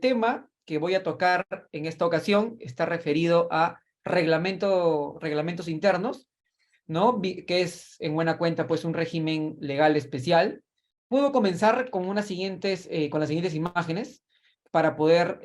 tema que voy a tocar en esta ocasión está referido a reglamentos internos, ¿no? Que es en buena cuenta pues un régimen legal especial. Puedo comenzar con con las siguientes imágenes para poder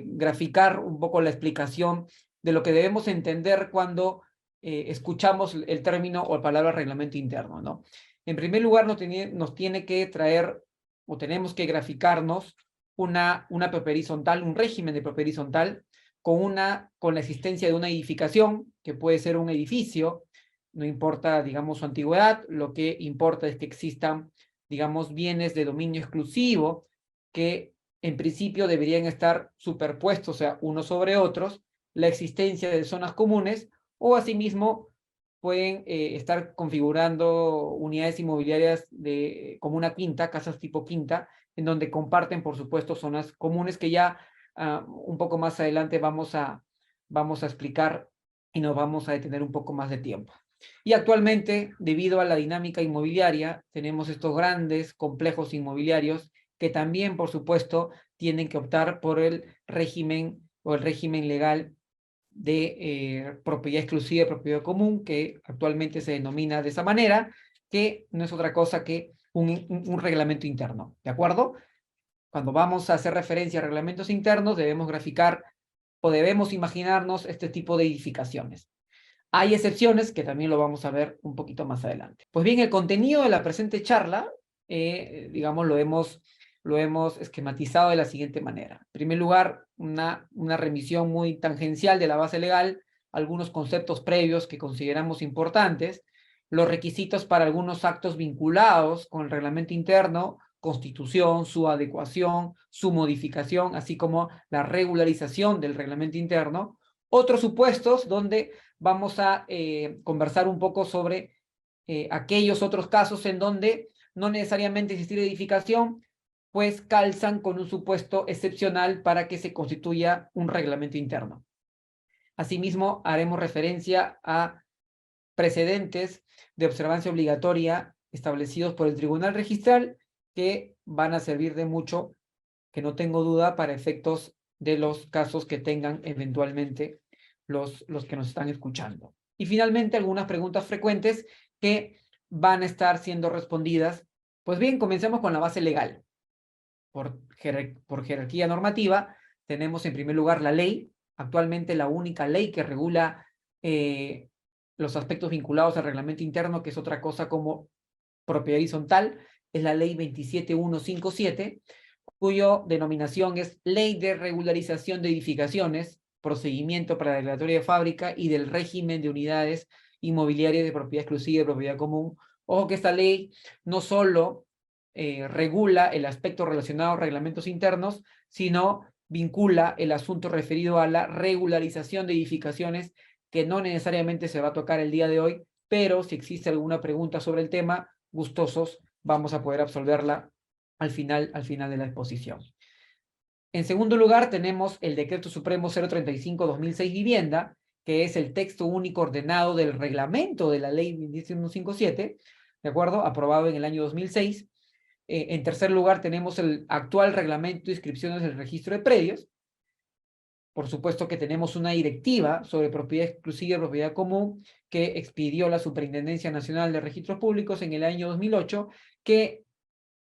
graficar un poco la explicación de lo que debemos entender cuando escuchamos el término o la palabra reglamento interno, ¿no? En primer lugar, nos tiene que traer o tenemos que graficarnos una propiedad horizontal, un régimen de propiedad horizontal con la existencia de una edificación, que puede ser un edificio, no importa, digamos, su antigüedad, lo que importa es que existan, digamos, bienes de dominio exclusivo que en principio deberían estar superpuestos, o sea, unos sobre otros, la existencia de zonas comunes o asimismo pueden estar configurando unidades inmobiliarias como una quinta, casas tipo quinta, en donde comparten, por supuesto, zonas comunes que ya un poco más adelante vamos a explicar y nos vamos a detener un poco más de tiempo. Y actualmente, debido a la dinámica inmobiliaria, tenemos estos grandes complejos inmobiliarios que también, por supuesto, tienen que optar por el régimen o el régimen legal de propiedad exclusiva y propiedad común, que actualmente se denomina de esa manera, que no es otra cosa que un reglamento interno, ¿de acuerdo? Cuando vamos a hacer referencia a reglamentos internos, debemos graficar o debemos imaginarnos este tipo de edificaciones. Hay excepciones que también lo vamos a ver un poquito más adelante. Pues bien, el contenido de la presente charla, digamos, lo hemos esquematizado de la siguiente manera. En primer lugar, una remisión muy tangencial de la base legal, algunos conceptos previos que consideramos importantes, los requisitos para algunos actos vinculados con el reglamento interno, constitución, su adecuación, su modificación, así como la regularización del reglamento interno, otros supuestos donde vamos a conversar un poco sobre aquellos otros casos en donde no necesariamente existir edificación, pues calzan con un supuesto excepcional para que se constituya un reglamento interno. Asimismo, haremos referencia a precedentes de observancia obligatoria establecidos por el Tribunal Registral que van a servir de mucho, que no tengo duda, para efectos de los casos que tengan eventualmente los que nos están escuchando. Y finalmente, algunas preguntas frecuentes que van a estar siendo respondidas. Pues bien, comencemos con la base legal. Por jerarquía normativa, tenemos en primer lugar la ley, actualmente la única ley que regula los aspectos vinculados al reglamento interno, que es otra cosa como propiedad horizontal, es la ley 27157, cuya denominación es Ley de Regularización de Edificaciones, Procedimiento para la Declaratoria de Fábrica y del Régimen de Unidades Inmobiliarias de Propiedad Exclusiva y de Propiedad Común. Ojo que esta ley no solo regula el aspecto relacionado a reglamentos internos, sino vincula el asunto referido a la regularización de edificaciones, que no necesariamente se va a tocar el día de hoy, pero si existe alguna pregunta sobre el tema, gustosos vamos a poder absolverla al final de la exposición. En segundo lugar, tenemos el Decreto Supremo 035/2006 Vivienda, que es el texto único ordenado del reglamento de la Ley 27157, ¿de acuerdo? Aprobado en el año 2006. En tercer lugar, tenemos el actual reglamento de inscripciones del registro de predios. Por supuesto que tenemos una directiva sobre propiedad exclusiva y propiedad común que expidió la Superintendencia Nacional de Registros Públicos en el año 2008, que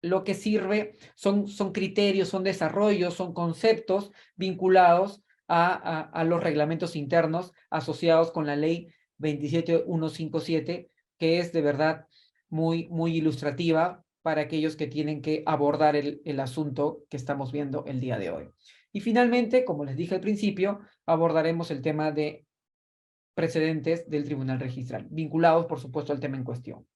lo que sirve son criterios, son desarrollos, son conceptos vinculados a los reglamentos internos asociados con la ley 27157, que es de verdad muy ilustrativa para aquellos que tienen que abordar el asunto que estamos viendo el día de hoy. Y finalmente, como les dije al principio, abordaremos el tema de precedentes del Tribunal Registral, vinculados, por supuesto, al tema en cuestión.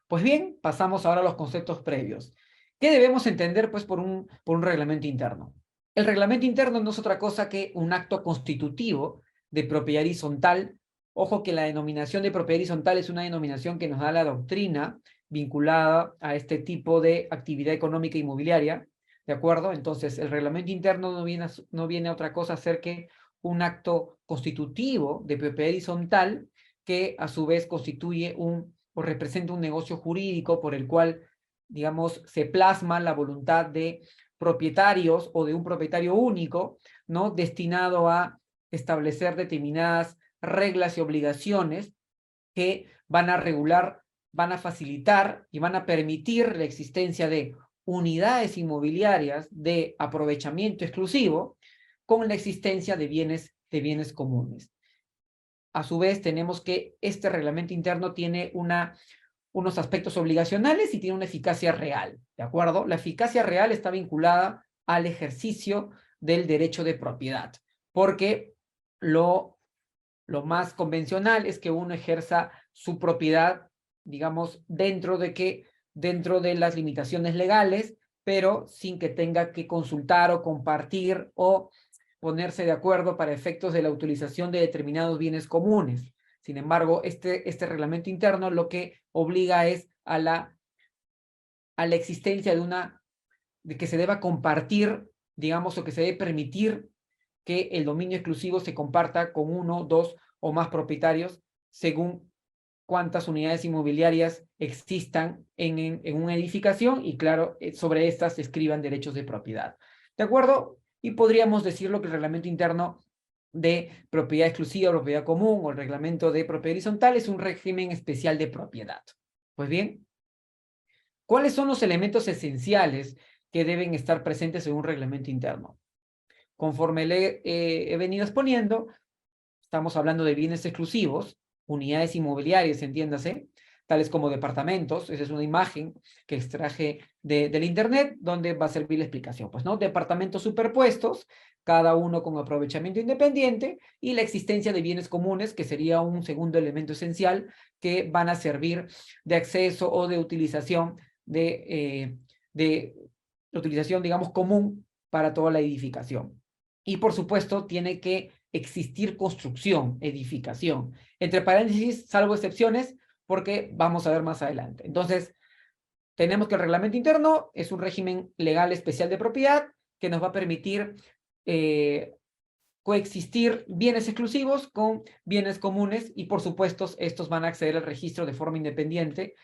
Pues bien, pasamos ahora a los conceptos previos. ¿Qué debemos entender, pues, por un reglamento interno? El reglamento interno no es otra cosa que un acto constitutivo de propiedad horizontal. Ojo que la denominación de propiedad horizontal es una denominación que nos da la doctrina vinculada a este tipo de actividad económica inmobiliaria, ¿de acuerdo? Entonces, el reglamento interno no viene a otra cosa a ser que un acto constitutivo de propiedad horizontal que a su vez constituye o representa un negocio jurídico por el cual, digamos, se plasma la voluntad de propietarios o de un propietario único, ¿no? Destinado a establecer determinadas reglas y obligaciones que van a regular, van a facilitar y van a permitir la existencia de unidades inmobiliarias de aprovechamiento exclusivo con la existencia de bienes comunes. A su vez, tenemos que este reglamento interno tiene unos aspectos obligacionales y tiene una eficacia real, ¿de acuerdo? La eficacia real está vinculada al ejercicio del derecho de propiedad, porque lo más convencional es que uno ejerza su propiedad, digamos, dentro de las limitaciones legales, pero sin que tenga que consultar o compartir o ponerse de acuerdo para efectos de la utilización de determinados bienes comunes. Sin embargo, este reglamento interno lo que obliga es a la existencia de que se deba compartir, digamos, o que se debe permitir que el dominio exclusivo se comparta con uno, dos o más propietarios según cuántas unidades inmobiliarias existan en una edificación y, claro, sobre estas se escriban derechos de propiedad. ¿De acuerdo? Y podríamos decirlo que el reglamento interno de propiedad exclusiva, propiedad común o el reglamento de propiedad horizontal es un régimen especial de propiedad. Pues bien, ¿cuáles son los elementos esenciales que deben estar presentes en un reglamento interno? Conforme le he venido exponiendo, estamos hablando de bienes exclusivos, unidades inmobiliarias, entiéndase, tales como departamentos. Esa es una imagen que extraje del internet, donde va a servir la explicación. Pues, ¿no? Departamentos superpuestos, cada uno con aprovechamiento independiente, y la existencia de bienes comunes, que sería un segundo elemento esencial, que van a servir de acceso o de utilización, utilización, digamos, común para toda la edificación. Y, por supuesto, tiene que existir construcción, edificación. Entre paréntesis, salvo excepciones, porque vamos a ver más adelante. Entonces, tenemos que el reglamento interno es un régimen legal especial de propiedad que nos va a permitir coexistir bienes exclusivos con bienes comunes y, por supuesto, estos van a acceder al registro de forma independiente,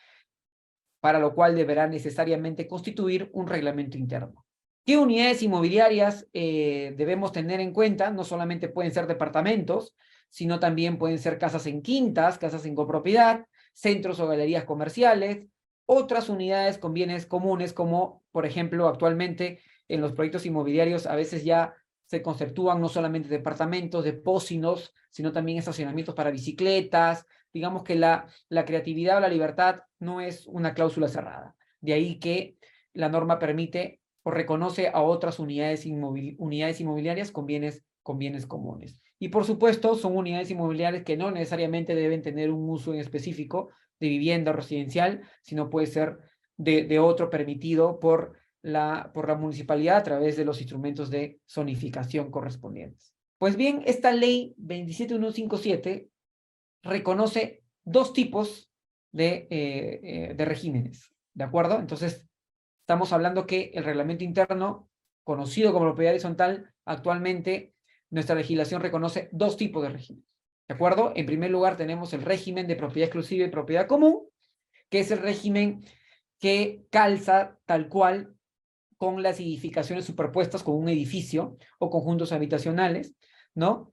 para lo cual deberá necesariamente constituir un reglamento interno. ¿Qué unidades inmobiliarias debemos tener en cuenta? No solamente pueden ser departamentos, sino también pueden ser casas en quintas, casas en copropiedad, centros o galerías comerciales, otras unidades con bienes comunes, como por ejemplo actualmente en los proyectos inmobiliarios a veces ya se conceptúan no solamente departamentos, depósitos, sino también estacionamientos para bicicletas. Digamos que la creatividad o la libertad no es una cláusula cerrada. De ahí que la norma permite o reconoce a otras unidades inmobiliarias con bienes comunes. Y por supuesto, son unidades inmobiliarias que no necesariamente deben tener un uso en específico de vivienda residencial, sino puede ser de otro permitido por la municipalidad a través de los instrumentos de zonificación correspondientes. Pues bien, esta ley 27157 reconoce dos tipos de regímenes, ¿de acuerdo? Entonces, estamos hablando que el reglamento interno, conocido como propiedad horizontal, actualmente nuestra legislación reconoce dos tipos de régimen, ¿de acuerdo? En primer lugar, tenemos el régimen de propiedad exclusiva y propiedad común, que es el régimen que calza tal cual con las edificaciones superpuestas con un edificio o conjuntos habitacionales, ¿no?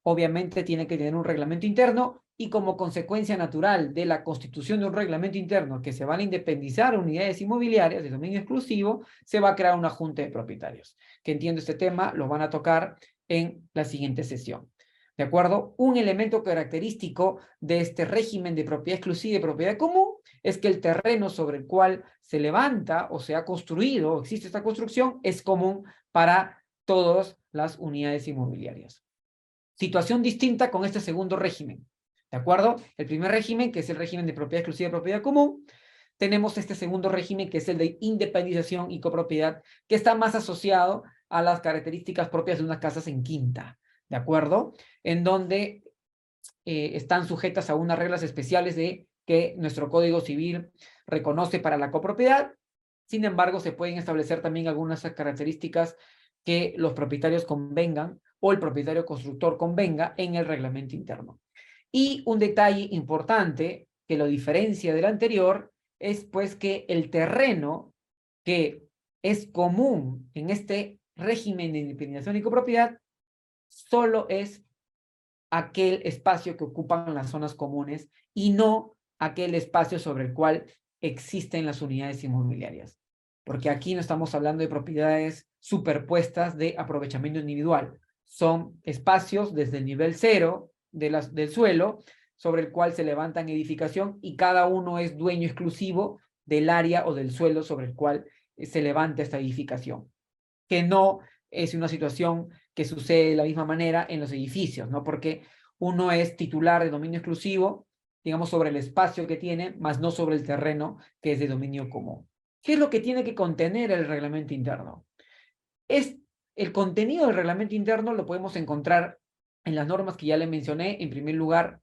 Obviamente tiene que tener un reglamento interno y, como consecuencia natural de la constitución de un reglamento interno que se van a independizar unidades inmobiliarias de dominio exclusivo, se va a crear una junta de propietarios. Que entiendo este tema, lo van a tocar en la siguiente sesión. ¿De acuerdo? Un elemento característico de este régimen de propiedad exclusiva y propiedad común es que el terreno sobre el cual se levanta o se ha construido o existe esta construcción es común para todas las unidades inmobiliarias. Situación distinta con este segundo régimen, ¿de acuerdo? El primer régimen, que es el régimen de propiedad exclusiva y propiedad común, tenemos este segundo régimen, que es el de independización y copropiedad, que está más asociado a las características propias de unas casas en quinta, ¿de acuerdo? En donde están sujetas a unas reglas especiales que nuestro Código Civil reconoce para la copropiedad. Sin embargo, se pueden establecer también algunas características que los propietarios convengan o el propietario constructor convenga en el reglamento interno. Y un detalle importante que lo diferencia del anterior es pues que el terreno que es común en este régimen de independización y copropiedad solo es aquel espacio que ocupan las zonas comunes y no aquel espacio sobre el cual existen las unidades inmobiliarias. Porque aquí no estamos hablando de propiedades superpuestas de aprovechamiento individual. Son espacios desde el nivel cero del suelo sobre el cual se levantan edificación y cada uno es dueño exclusivo del área o del suelo sobre el cual se levanta esta edificación. Que no es una situación que sucede de la misma manera en los edificios, ¿no? Porque uno es titular de dominio exclusivo, digamos, sobre el espacio que tiene, más no sobre el terreno que es de dominio común. ¿Qué es lo que tiene que contener el reglamento interno? El contenido del reglamento interno lo podemos encontrar en las normas que ya le mencioné, en primer lugar,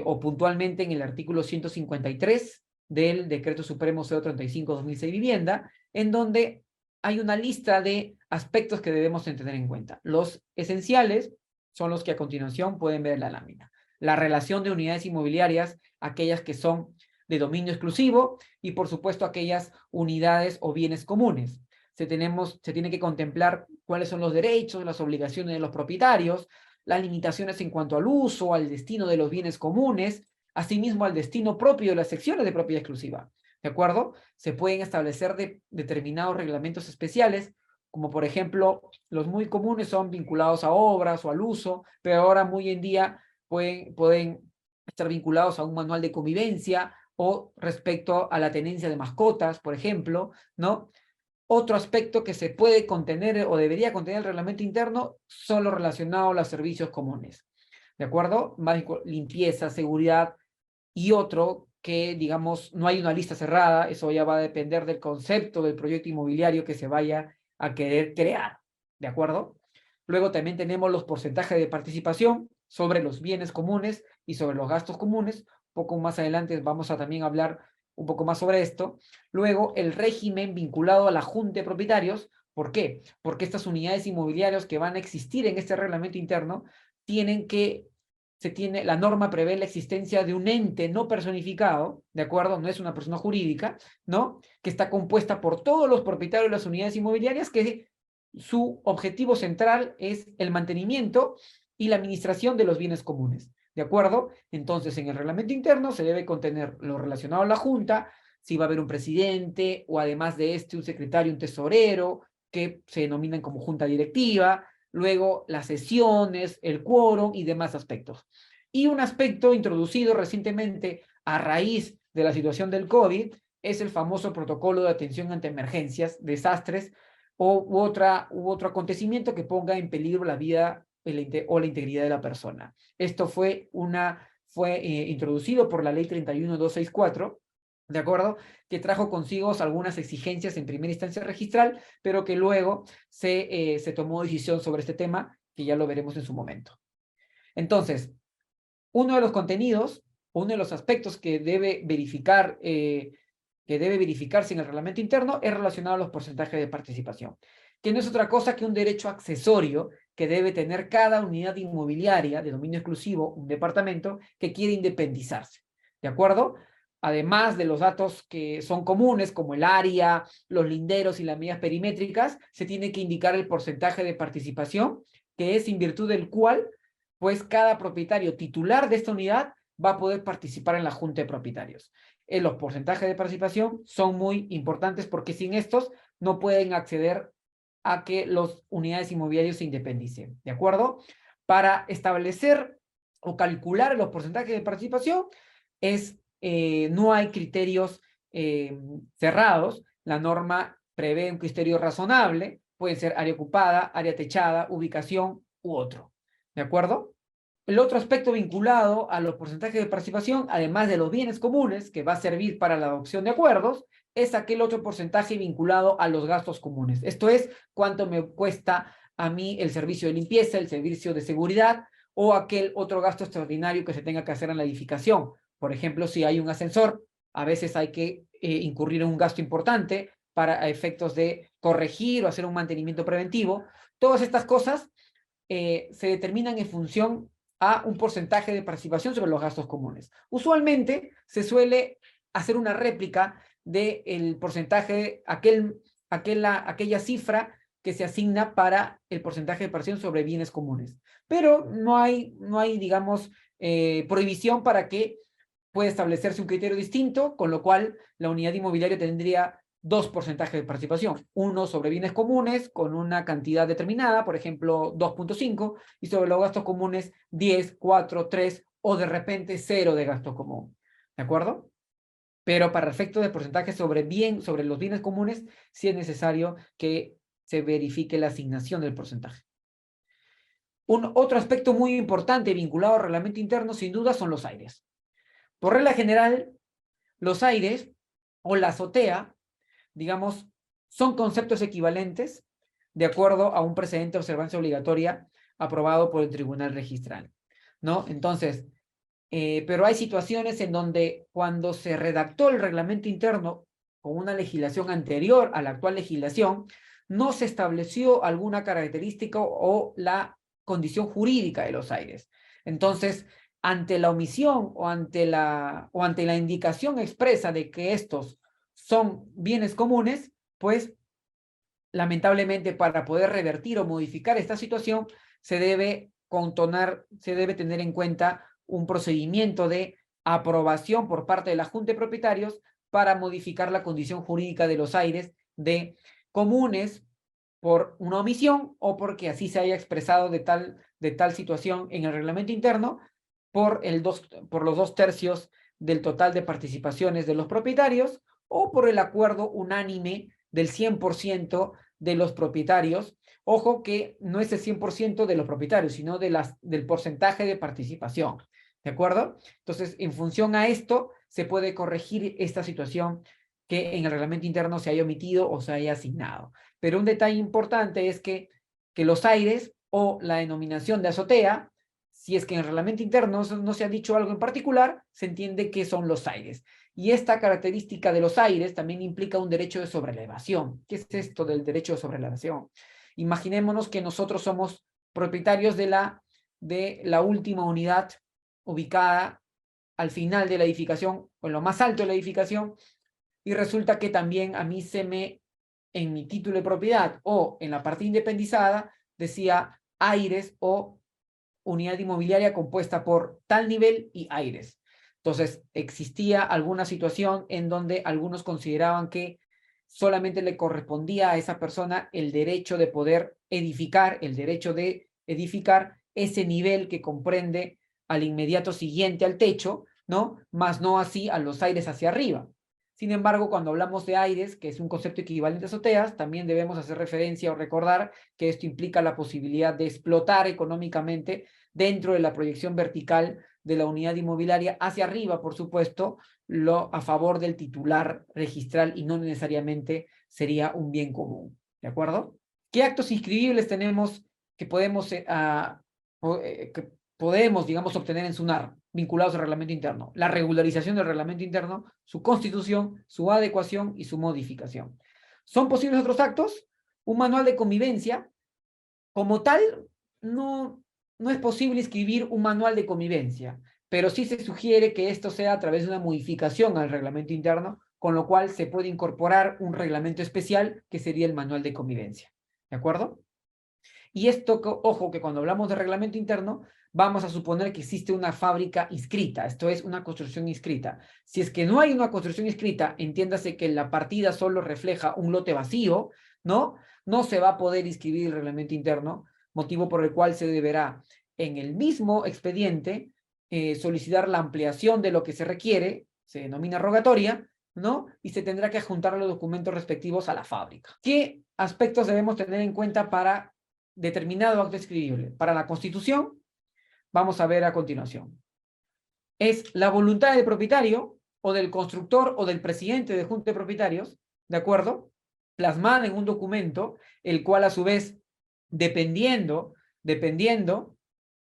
o puntualmente en el artículo 153 del Decreto Supremo 035/2006 Vivienda, en donde hay una lista de aspectos que debemos tener en cuenta. Los esenciales son los que a continuación pueden ver en la lámina. La relación de unidades inmobiliarias, aquellas que son de dominio exclusivo y por supuesto aquellas unidades o bienes comunes. Se tiene que contemplar cuáles son los derechos, las obligaciones de los propietarios, las limitaciones en cuanto al uso, al destino de los bienes comunes, asimismo al destino propio de las secciones de propiedad exclusiva. ¿De acuerdo? Se pueden establecer determinados reglamentos especiales, como por ejemplo, los muy comunes son vinculados a obras o al uso, pero ahora muy en día pueden estar vinculados a un manual de convivencia o respecto a la tenencia de mascotas, por ejemplo, ¿no? Otro aspecto que se puede contener o debería contener el reglamento interno son los relacionados a los servicios comunes. ¿De acuerdo? Más limpieza, seguridad y otro que, digamos, no hay una lista cerrada, eso ya va a depender del concepto del proyecto inmobiliario que se vaya a querer crear. ¿De acuerdo? Luego también tenemos los porcentajes de participación sobre los bienes comunes y sobre los gastos comunes. Un poco más adelante vamos a también hablar un poco más sobre esto. Luego, el régimen vinculado a la junta de propietarios. ¿Por qué? Porque estas unidades inmobiliarias que van a existir en este reglamento interno la norma prevé la existencia de un ente no personificado, ¿de acuerdo? No es una persona jurídica, ¿no? Que está compuesta por todos los propietarios de las unidades inmobiliarias que su objetivo central es el mantenimiento y la administración de los bienes comunes. ¿De acuerdo? Entonces, en el reglamento interno se debe contener lo relacionado a la junta, si va a haber un presidente o además de este un secretario, un tesorero, que se denominan como junta directiva, luego las sesiones, el quórum y demás aspectos. Y un aspecto introducido recientemente a raíz de la situación del COVID es el famoso protocolo de atención ante emergencias, desastres u otro acontecimiento que ponga en peligro la vida o la integridad de la persona. Esto fue introducido por la ley 31.264, ¿de acuerdo? Que trajo consigo algunas exigencias en primera instancia registral, pero que luego se tomó decisión sobre este tema, que ya lo veremos en su momento. Entonces, uno de los contenidos, uno de los aspectos que debe verificarse en el reglamento interno es relacionado a los porcentajes de participación, que no es otra cosa que un derecho accesorio que debe tener cada unidad inmobiliaria de dominio exclusivo, un departamento, que quiere independizarse, ¿de acuerdo? Además de los datos que son comunes, como el área, los linderos y las medidas perimétricas, se tiene que indicar el porcentaje de participación, que es en virtud del cual, pues, cada propietario titular de esta unidad va a poder participar en la junta de propietarios. Los porcentajes de participación son muy importantes porque sin estos no pueden acceder a que las unidades inmobiliarias se independicen, ¿de acuerdo? Para establecer o calcular los porcentajes de participación no hay criterios cerrados. La norma prevé un criterio razonable, puede ser área ocupada, área techada, ubicación u otro, ¿de acuerdo? El otro aspecto vinculado a los porcentajes de participación, además de los bienes comunes, que va a servir para la adopción de acuerdos, es aquel otro porcentaje vinculado a los gastos comunes. Esto es cuánto me cuesta a mí el servicio de limpieza, el servicio de seguridad o aquel otro gasto extraordinario que se tenga que hacer en la edificación. Por ejemplo, si hay un ascensor, a veces hay que incurrir en un gasto importante para efectos de corregir o hacer un mantenimiento preventivo. Todas estas cosas se determinan en función a un porcentaje de participación sobre los gastos comunes. Usualmente se suele hacer una réplica del porcentaje, aquel aquella cifra que se asigna para el porcentaje de participación sobre bienes comunes. Pero no hay digamos, prohibición para que pueda establecerse un criterio distinto, con lo cual la unidad inmobiliaria tendría dos porcentajes de participación. Uno sobre bienes comunes con una cantidad determinada, por ejemplo, 2.5, y sobre los gastos comunes 10, 4, 3 o de repente 0 de gasto común. ¿De acuerdo? Pero para efectos de porcentaje sobre los bienes comunes, sí es necesario que se verifique la asignación del porcentaje. Otro aspecto muy importante vinculado al reglamento interno, sin duda, son los aires. Por regla general, los aires o la azotea, digamos, son conceptos equivalentes de acuerdo a un precedente de observancia obligatoria aprobado por el Tribunal Registral, ¿no? Entonces, pero hay situaciones en donde cuando se redactó el reglamento interno con una legislación anterior a la actual legislación, no se estableció alguna característica o la condición jurídica de los aires. Entonces, ante la omisión o ante la indicación expresa de que estos son bienes comunes, pues lamentablemente para poder revertir o modificar esta situación se debe tener en cuenta un procedimiento de aprobación por parte de la Junta de Propietarios para modificar la condición jurídica de los aires de comunes por una omisión o porque así se haya expresado de tal situación en el reglamento interno por los 2/3 del total de participaciones de los propietarios o por el acuerdo unánime del 100% de los propietarios. Ojo que no es el 100% de los propietarios, sino del porcentaje de participación. ¿De acuerdo? Entonces, en función a esto, se puede corregir esta situación que en el reglamento interno se haya omitido o se haya asignado. Pero un detalle importante es que los aires o la denominación de azotea, si es que en el reglamento interno no se ha dicho algo en particular, se entiende que son los aires. Y esta característica de los aires también implica un derecho de sobrelevación. ¿Qué es esto del derecho de sobrelevación? Imaginémonos que nosotros somos propietarios de la última unidad ubicada al final de la edificación o en lo más alto de la edificación, y resulta que también a mí en mi título de propiedad o en la parte independizada, decía aires o unidad inmobiliaria compuesta por tal nivel y aires. Entonces, existía alguna situación en donde algunos consideraban que solamente le correspondía a esa persona el derecho de poder edificar, el derecho de edificar ese nivel que comprende al inmediato siguiente al techo, ¿no? Más no así a los aires hacia arriba. Sin embargo, cuando hablamos de aires, que es un concepto equivalente a azoteas, también debemos hacer referencia o recordar que esto implica la posibilidad de explotar económicamente dentro de la proyección vertical de la unidad inmobiliaria hacia arriba, por supuesto, a favor del titular registral y no necesariamente sería un bien común. ¿De acuerdo? ¿Qué actos inscribibles tenemos que podemos, digamos, obtener en SUNAR vinculados al reglamento interno? La regularización del reglamento interno, su constitución, su adecuación y su modificación. ¿Son posibles otros actos? Un manual de convivencia. Como tal, no es posible escribir un manual de convivencia, pero sí se sugiere que esto sea a través de una modificación al reglamento interno, con lo cual se puede incorporar un reglamento especial que sería el manual de convivencia. ¿De acuerdo? Y esto, ojo, que cuando hablamos de reglamento interno, vamos a suponer que existe una fábrica inscrita, esto es una construcción inscrita. Si es que no hay una construcción inscrita, entiéndase que la partida solo refleja un lote vacío, ¿no? No se va a poder inscribir el reglamento interno, motivo por el cual se deberá en el mismo expediente solicitar la ampliación de lo que se requiere, se denomina rogatoria, ¿no? Y se tendrá que adjuntar los documentos respectivos a la fábrica. ¿Qué aspectos debemos tener en cuenta para determinado acto escribible? Para la Constitución, vamos a ver a continuación. Es la voluntad del propietario o del constructor o del presidente de junta de propietarios, ¿de acuerdo? Plasmada en un documento, el cual a su vez, dependiendo,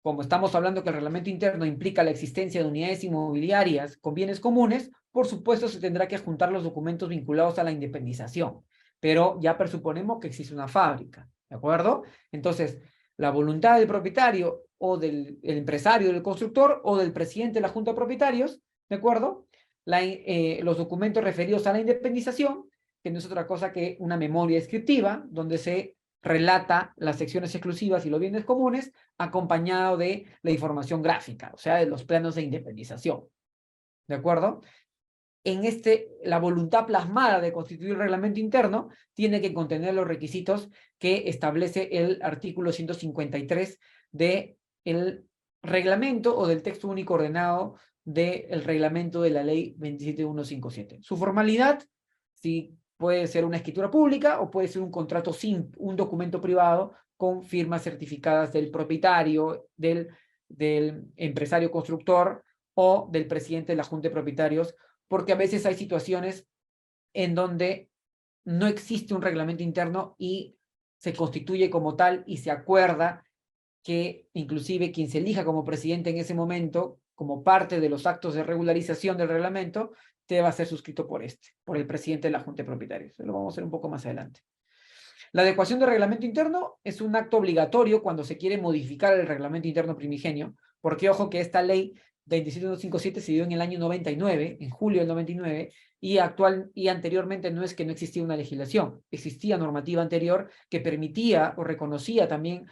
como estamos hablando que el reglamento interno implica la existencia de unidades inmobiliarias con bienes comunes, por supuesto se tendrá que adjuntar los documentos vinculados a la independización, pero ya presuponemos que existe una fábrica, ¿de acuerdo? Entonces, la voluntad del propietario o del empresario, del constructor o del presidente de la junta de propietarios, ¿de acuerdo? Los documentos referidos a la independización que no es otra cosa que una memoria descriptiva, donde se relata las secciones exclusivas y los bienes comunes, acompañado de la información gráfica, o sea, de los planos de independización. ¿De acuerdo? La voluntad plasmada de constituir el reglamento interno tiene que contener los requisitos que establece el artículo 153 del reglamento o del texto único ordenado del reglamento de la ley 27157. Su formalidad, sí, puede ser una escritura pública o puede ser un contrato un documento privado con firmas certificadas del propietario, del empresario constructor o del presidente de la Junta de Propietarios, porque a veces hay situaciones en donde no existe un reglamento interno y se constituye como tal y se acuerda que inclusive quien se elija como presidente en ese momento, como parte de los actos de regularización del reglamento, debe ser suscrito por el presidente de la Junta de Propietarios. Lo vamos a hacer un poco más adelante. La adecuación del reglamento interno es un acto obligatorio cuando se quiere modificar el reglamento interno primigenio, porque ojo que esta ley 27157 se dio en el año 99, en julio del 99, y anteriormente no es que no existía una legislación, existía normativa anterior que permitía o reconocía también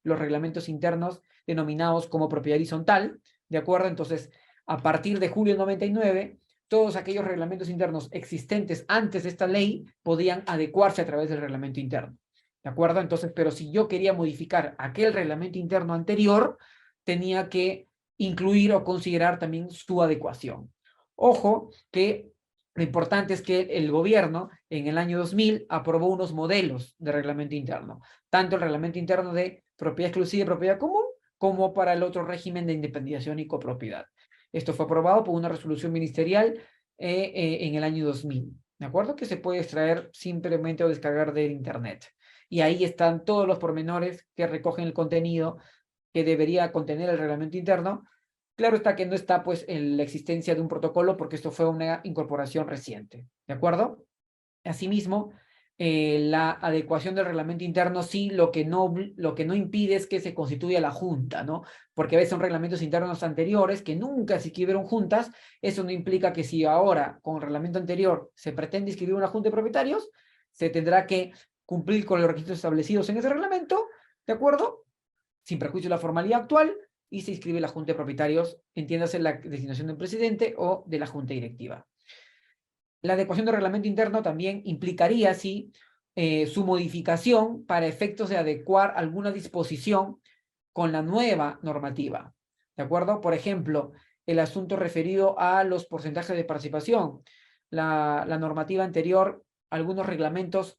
los reglamentos internos denominados como propiedad horizontal, ¿de acuerdo? Entonces, a partir de julio del 99, todos aquellos reglamentos internos existentes antes de esta ley podían adecuarse a través del reglamento interno, ¿de acuerdo? Entonces, pero si yo quería modificar aquel reglamento interno anterior, tenía que incluir o considerar también su adecuación. Ojo que lo importante es que el gobierno en el año 2000 aprobó unos modelos de reglamento interno, tanto el reglamento interno de propiedad exclusiva y propiedad común, como para el otro régimen de independización y copropiedad. Esto fue aprobado por una resolución ministerial en el año 2000, ¿de acuerdo? Que se puede extraer simplemente o descargar del internet. Y ahí están todos los pormenores que recogen el contenido que debería contener el reglamento interno. Claro está que no está pues en la existencia de un protocolo porque esto fue una incorporación reciente, ¿de acuerdo? Asimismo, la adecuación del reglamento interno sí lo que no impide es que se constituya la junta, ¿no? Porque a veces son reglamentos internos anteriores que nunca se inscribieron juntas. Eso no implica que si ahora con el reglamento anterior se pretende inscribir una junta de propietarios, se tendrá que cumplir con los requisitos establecidos en ese reglamento, ¿de acuerdo? Sin perjuicio de la formalidad actual, y se inscribe la Junta de Propietarios, entiéndase la designación del presidente o de la Junta Directiva. La adecuación del reglamento interno también implicaría, sí, su modificación para efectos de adecuar alguna disposición con la nueva normativa, ¿de acuerdo? Por ejemplo, el asunto referido a los porcentajes de participación. La normativa anterior, algunos reglamentos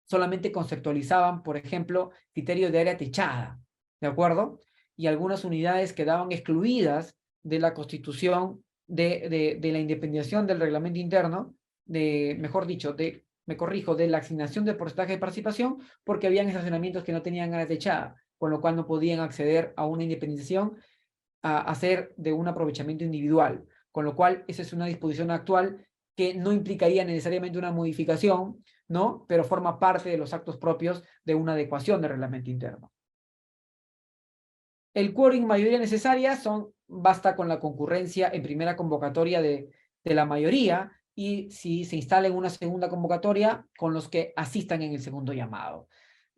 solamente conceptualizaban, por ejemplo, criterios de área techada, ¿de acuerdo? Y algunas unidades quedaban excluidas de la constitución de la independización del reglamento interno, mejor dicho, de la asignación del porcentaje de participación, porque habían estacionamientos que no tenían área techada, con lo cual no podían acceder a una independización a hacer de un aprovechamiento individual, con lo cual esa es una disposición actual que no implicaría necesariamente una modificación, ¿no? Pero forma parte de los actos propios de una adecuación del reglamento interno. El quórum y mayoría necesaria basta con la concurrencia en primera convocatoria de la mayoría, y si se instala en una segunda convocatoria, con los que asistan en el segundo llamado.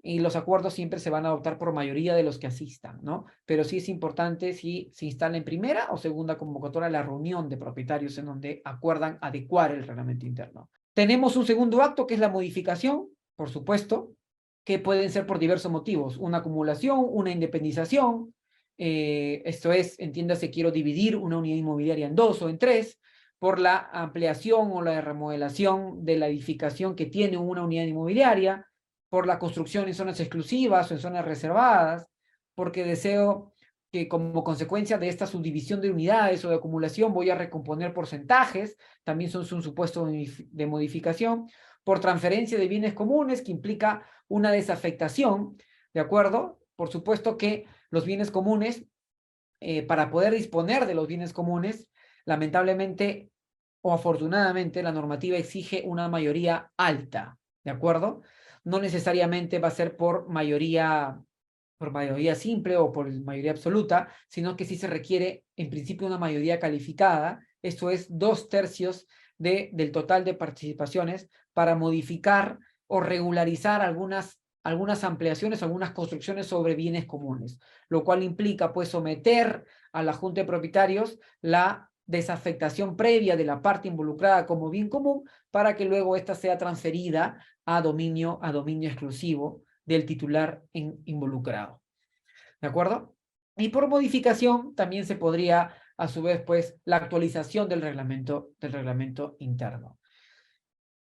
Y los acuerdos siempre se van a adoptar por mayoría de los que asistan, ¿no? Pero sí es importante si se instala en primera o segunda convocatoria la reunión de propietarios en donde acuerdan adecuar el reglamento interno. Tenemos un segundo acto que es la modificación, por supuesto, que pueden ser por diversos motivos. Una acumulación, una independización, esto es, entiéndase, quiero dividir una unidad inmobiliaria en 2 o en 3, por la ampliación o la remodelación de la edificación que tiene una unidad inmobiliaria, por la construcción en zonas exclusivas o en zonas reservadas, porque deseo que como consecuencia de esta subdivisión de unidades o de acumulación voy a recomponer porcentajes, también son un supuesto de modificación, por transferencia de bienes comunes, que implica una desafectación, ¿de acuerdo? Por supuesto que los bienes comunes, para poder disponer de los bienes comunes, lamentablemente o afortunadamente, la normativa exige una mayoría alta, ¿de acuerdo? No necesariamente va a ser por mayoría simple o por mayoría absoluta, sino que sí se requiere en principio una mayoría calificada, esto es 2/3 del total de participaciones para modificar o regularizar algunas ampliaciones, algunas construcciones sobre bienes comunes, lo cual implica pues someter a la Junta de Propietarios la desafectación previa de la parte involucrada como bien común para que luego ésta sea transferida a dominio exclusivo del titular involucrado. ¿De acuerdo? Y por modificación también se podría, a su vez, pues, la actualización del reglamento interno.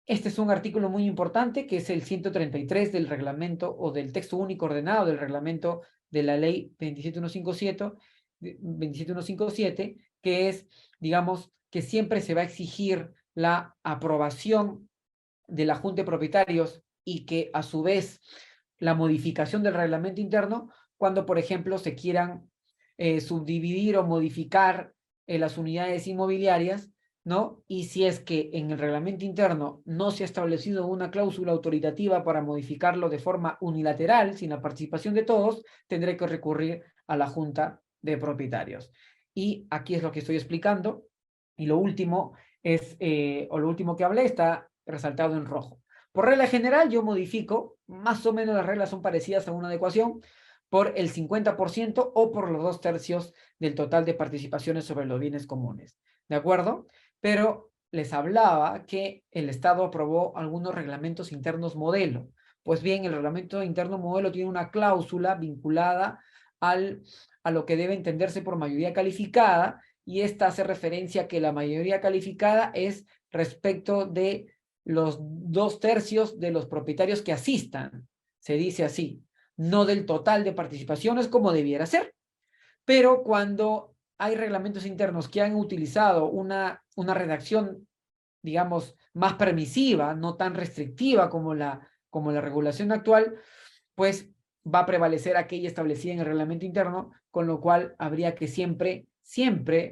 Este es un artículo muy importante que es el 133 del reglamento o del texto único ordenado del reglamento de la ley 27157, que es, digamos, que siempre se va a exigir la aprobación de la Junta de Propietarios y que a su vez la modificación del reglamento interno cuando, por ejemplo, se quieran subdividir o modificar las unidades inmobiliarias, ¿no? Y si es que en el reglamento interno no se ha establecido una cláusula autoritativa para modificarlo de forma unilateral, sin la participación de todos, tendré que recurrir a la Junta de Propietarios. Y aquí es lo que estoy explicando. Y lo último es, o lo último que hablé está resaltado en rojo. Por regla general, yo modifico, más o menos las reglas son parecidas a una adecuación, por el 50% o por los 2/3 del total de participaciones sobre los bienes comunes. ¿De acuerdo? Pero les hablaba que el Estado aprobó algunos reglamentos internos modelo. Pues bien, el reglamento interno modelo tiene una cláusula vinculada a lo que debe entenderse por mayoría calificada, y esta hace referencia a que la mayoría calificada es respecto de los 2/3 de los propietarios que asistan. Se dice así, no del total de participaciones como debiera ser. Pero cuando hay reglamentos internos que han utilizado una redacción, digamos, más permisiva, no tan restrictiva como la regulación actual, pues va a prevalecer aquella establecida en el reglamento interno, con lo cual habría que siempre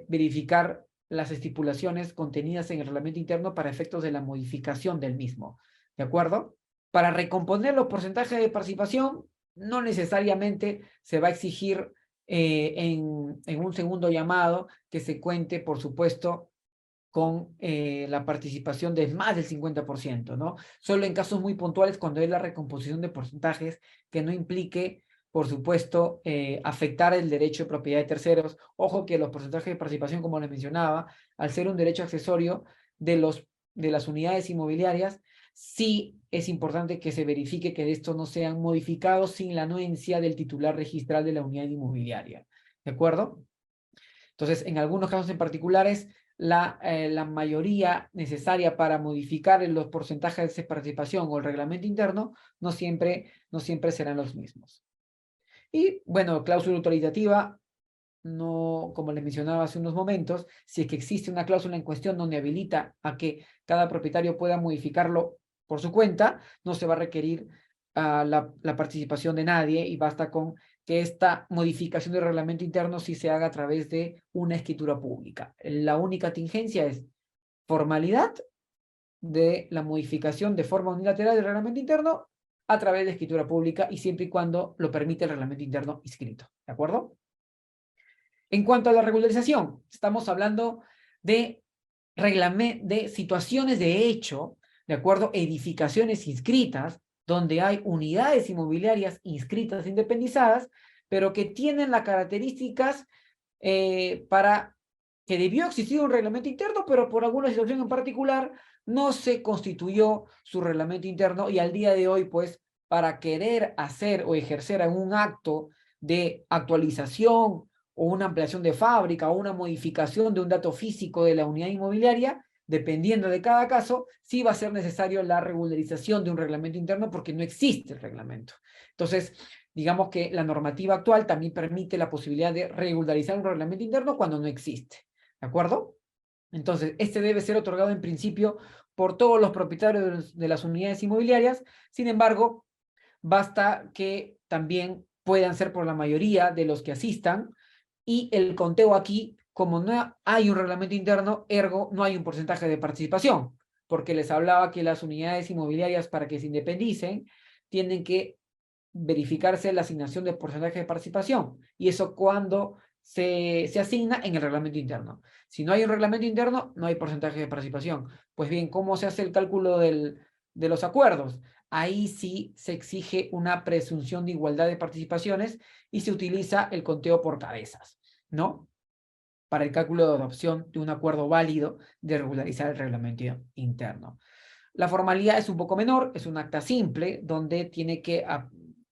verificar las estipulaciones contenidas en el reglamento interno para efectos de la modificación del mismo. ¿De acuerdo? Para recomponer los porcentajes de participación, no necesariamente se va a exigir en un segundo llamado que se cuente, por supuesto, con la participación de más del 50%, ¿no? Solo en casos muy puntuales cuando hay la recomposición de porcentajes que no implique, por supuesto, afectar el derecho de propiedad de terceros. Ojo que los porcentajes de participación, como les mencionaba, al ser un derecho accesorio de las unidades inmobiliarias, sí es importante que se verifique que estos no sean modificados sin la anuencia del titular registral de la unidad inmobiliaria. ¿De acuerdo? Entonces, en algunos casos en particulares, la mayoría necesaria para modificar los porcentajes de participación o el reglamento interno no siempre serán los mismos. Y bueno, cláusula autoritativa, no, como les mencionaba hace unos momentos, si es que existe una cláusula en cuestión donde habilita a que cada propietario pueda modificarlo por su cuenta, no se va a requerir la participación de nadie y basta con que esta modificación del reglamento interno sí se haga a través de una escritura pública. La única tingencia es formalidad de la modificación de forma unilateral del reglamento interno a través de escritura pública y siempre y cuando lo permite el reglamento interno inscrito. ¿De acuerdo? En cuanto a la regularización, estamos hablando de situaciones de hecho, de acuerdo, edificaciones inscritas, donde hay unidades inmobiliarias inscritas e independizadas, pero que tienen las características para que debió existir un reglamento interno, pero por alguna situación en particular no se constituyó su reglamento interno y al día de hoy, pues, para querer hacer o ejercer algún acto de actualización o una ampliación de fábrica o una modificación de un dato físico de la unidad inmobiliaria, dependiendo de cada caso, sí va a ser necesario la regularización de un reglamento interno porque no existe el reglamento. Entonces, digamos que la normativa actual también permite la posibilidad de regularizar un reglamento interno cuando no existe. ¿De acuerdo? Entonces, este debe ser otorgado en principio por todos los propietarios de las unidades inmobiliarias. Sin embargo, basta que también puedan ser por la mayoría de los que asistan, y el conteo aquí, como no hay un reglamento interno, ergo no hay un porcentaje de participación, porque les hablaba que las unidades inmobiliarias para que se independicen tienen que verificarse la asignación de porcentaje de participación, y eso cuando se asigna en el reglamento interno. Si no hay un reglamento interno, no hay porcentaje de participación. Pues bien, ¿cómo se hace el cálculo del de los acuerdos. Ahí sí se exige una presunción de igualdad de participaciones y se utiliza el conteo por cabezas, ¿no? Para el cálculo de adopción de un acuerdo válido de regularizar el reglamento interno. La formalidad es un poco menor, es un acta simple donde tiene que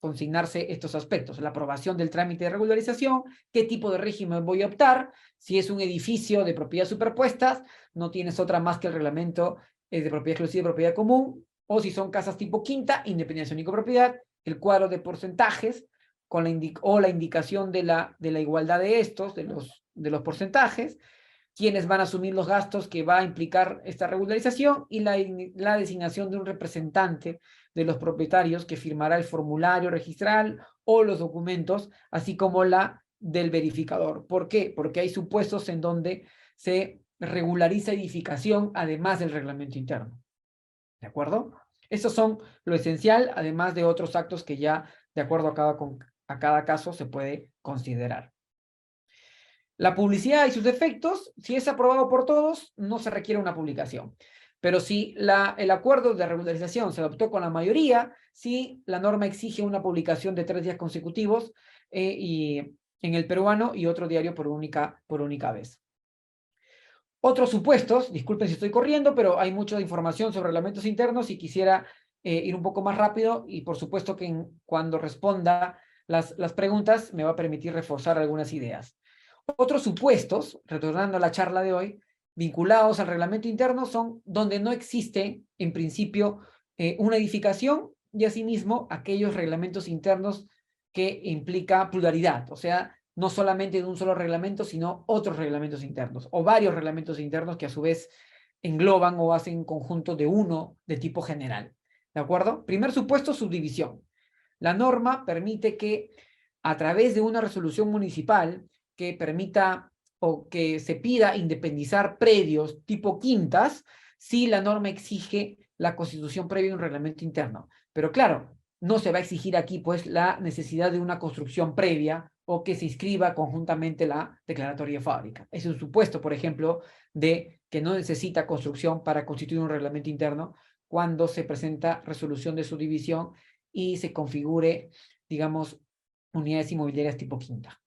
consignarse estos aspectos: la aprobación del trámite de regularización, qué tipo de régimen voy a optar, si es un edificio de propiedad superpuestas, no tienes otra más que el reglamento de propiedad exclusiva y propiedad común, o si son casas tipo quinta, independencia única propiedad, el cuadro de porcentajes con la indicación de la igualdad de estos, de los porcentajes, quiénes van a asumir los gastos que va a implicar esta regularización y la designación de un representante de los propietarios que firmará el formulario registral o los documentos, así como la del verificador. ¿Por qué? Porque hay supuestos en donde se regulariza edificación además del reglamento interno. ¿De acuerdo? Estos son lo esencial, además de otros actos que ya, de acuerdo a cada caso, se puede considerar. La publicidad y sus efectos, si es aprobado por todos, no se requiere una publicación. Pero si el acuerdo de regularización se adoptó con la mayoría, sí, la norma exige una publicación de 3 días consecutivos y en el peruano y otro diario por única vez. Otros supuestos, disculpen si estoy corriendo, pero hay mucha información sobre reglamentos internos y quisiera ir un poco más rápido y por supuesto que cuando responda las preguntas me va a permitir reforzar algunas ideas. Otros supuestos, retornando a la charla de hoy, vinculados al reglamento interno son donde no existe, en principio, una edificación y asimismo aquellos reglamentos internos que implica pluralidad, o sea, no solamente de un solo reglamento, sino otros reglamentos internos o varios reglamentos internos que a su vez engloban o hacen conjunto de uno de tipo general. ¿De acuerdo? Primer supuesto, subdivisión. La norma permite que a través de una resolución municipal que permita o que se pida independizar predios tipo quintas, si la norma exige la constitución previa de un reglamento interno. Pero claro, no se va a exigir aquí pues la necesidad de una construcción previa o que se inscriba conjuntamente la declaratoria de fábrica. Es un supuesto, por ejemplo, de que no necesita construcción para constituir un reglamento interno cuando se presenta resolución de subdivisión y se configure, digamos, unidades inmobiliarias tipo quinta.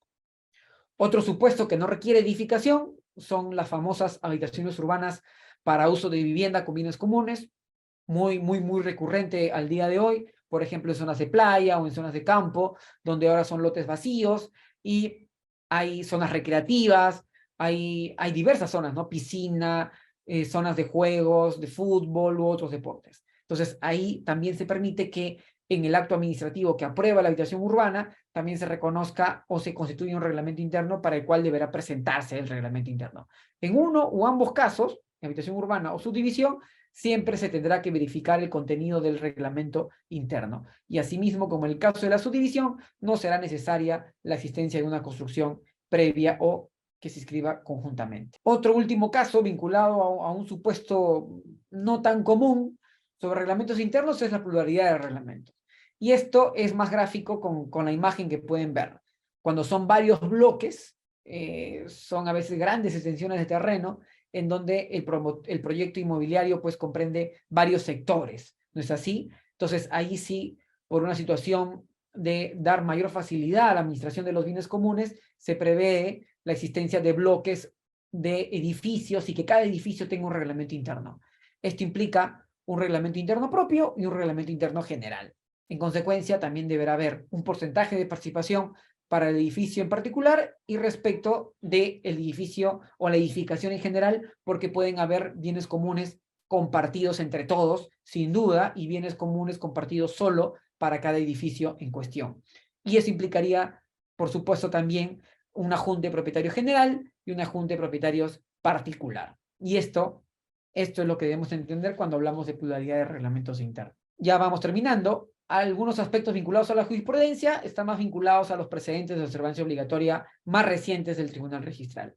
Otro supuesto que no requiere edificación son las famosas habitaciones urbanas para uso de vivienda con bienes comunes, muy recurrente al día de hoy, por ejemplo, en zonas de playa o en zonas de campo, donde ahora son lotes vacíos y hay zonas recreativas, hay diversas zonas, ¿no? Piscina, zonas de juegos, de fútbol u otros deportes. Entonces, ahí también se permite que en el acto administrativo que aprueba la habitación urbana, también se reconozca o se constituya un reglamento interno para el cual deberá presentarse el reglamento interno. En uno o ambos casos, habitación urbana o subdivisión, siempre se tendrá que verificar el contenido del reglamento interno. Y asimismo, como en el caso de la subdivisión, no será necesaria la existencia de una construcción previa o que se inscriba conjuntamente. Otro último caso vinculado a un supuesto no tan común sobre reglamentos internos es la pluralidad de reglamentos. Y esto es más gráfico con la imagen que pueden ver. Cuando son varios bloques, son a veces grandes extensiones de terreno, en donde el proyecto inmobiliario pues comprende varios sectores, ¿no es así? Entonces ahí sí, por una situación de dar mayor facilidad a la administración de los bienes comunes, se prevé la existencia de bloques de edificios y que cada edificio tenga un reglamento interno. Esto implica un reglamento interno propio y un reglamento interno general. En consecuencia, también deberá haber un porcentaje de participación para el edificio en particular y respecto del edificio o la edificación en general, porque pueden haber bienes comunes compartidos entre todos, sin duda, y bienes comunes compartidos solo para cada edificio en cuestión. Y eso implicaría, por supuesto, también una junta de propietarios general y una junta de propietarios particular. Y esto es lo que debemos entender cuando hablamos de pluralidad de reglamentos internos. Ya vamos terminando. Algunos aspectos vinculados a la jurisprudencia están más vinculados a los precedentes de observancia obligatoria más recientes del Tribunal Registral.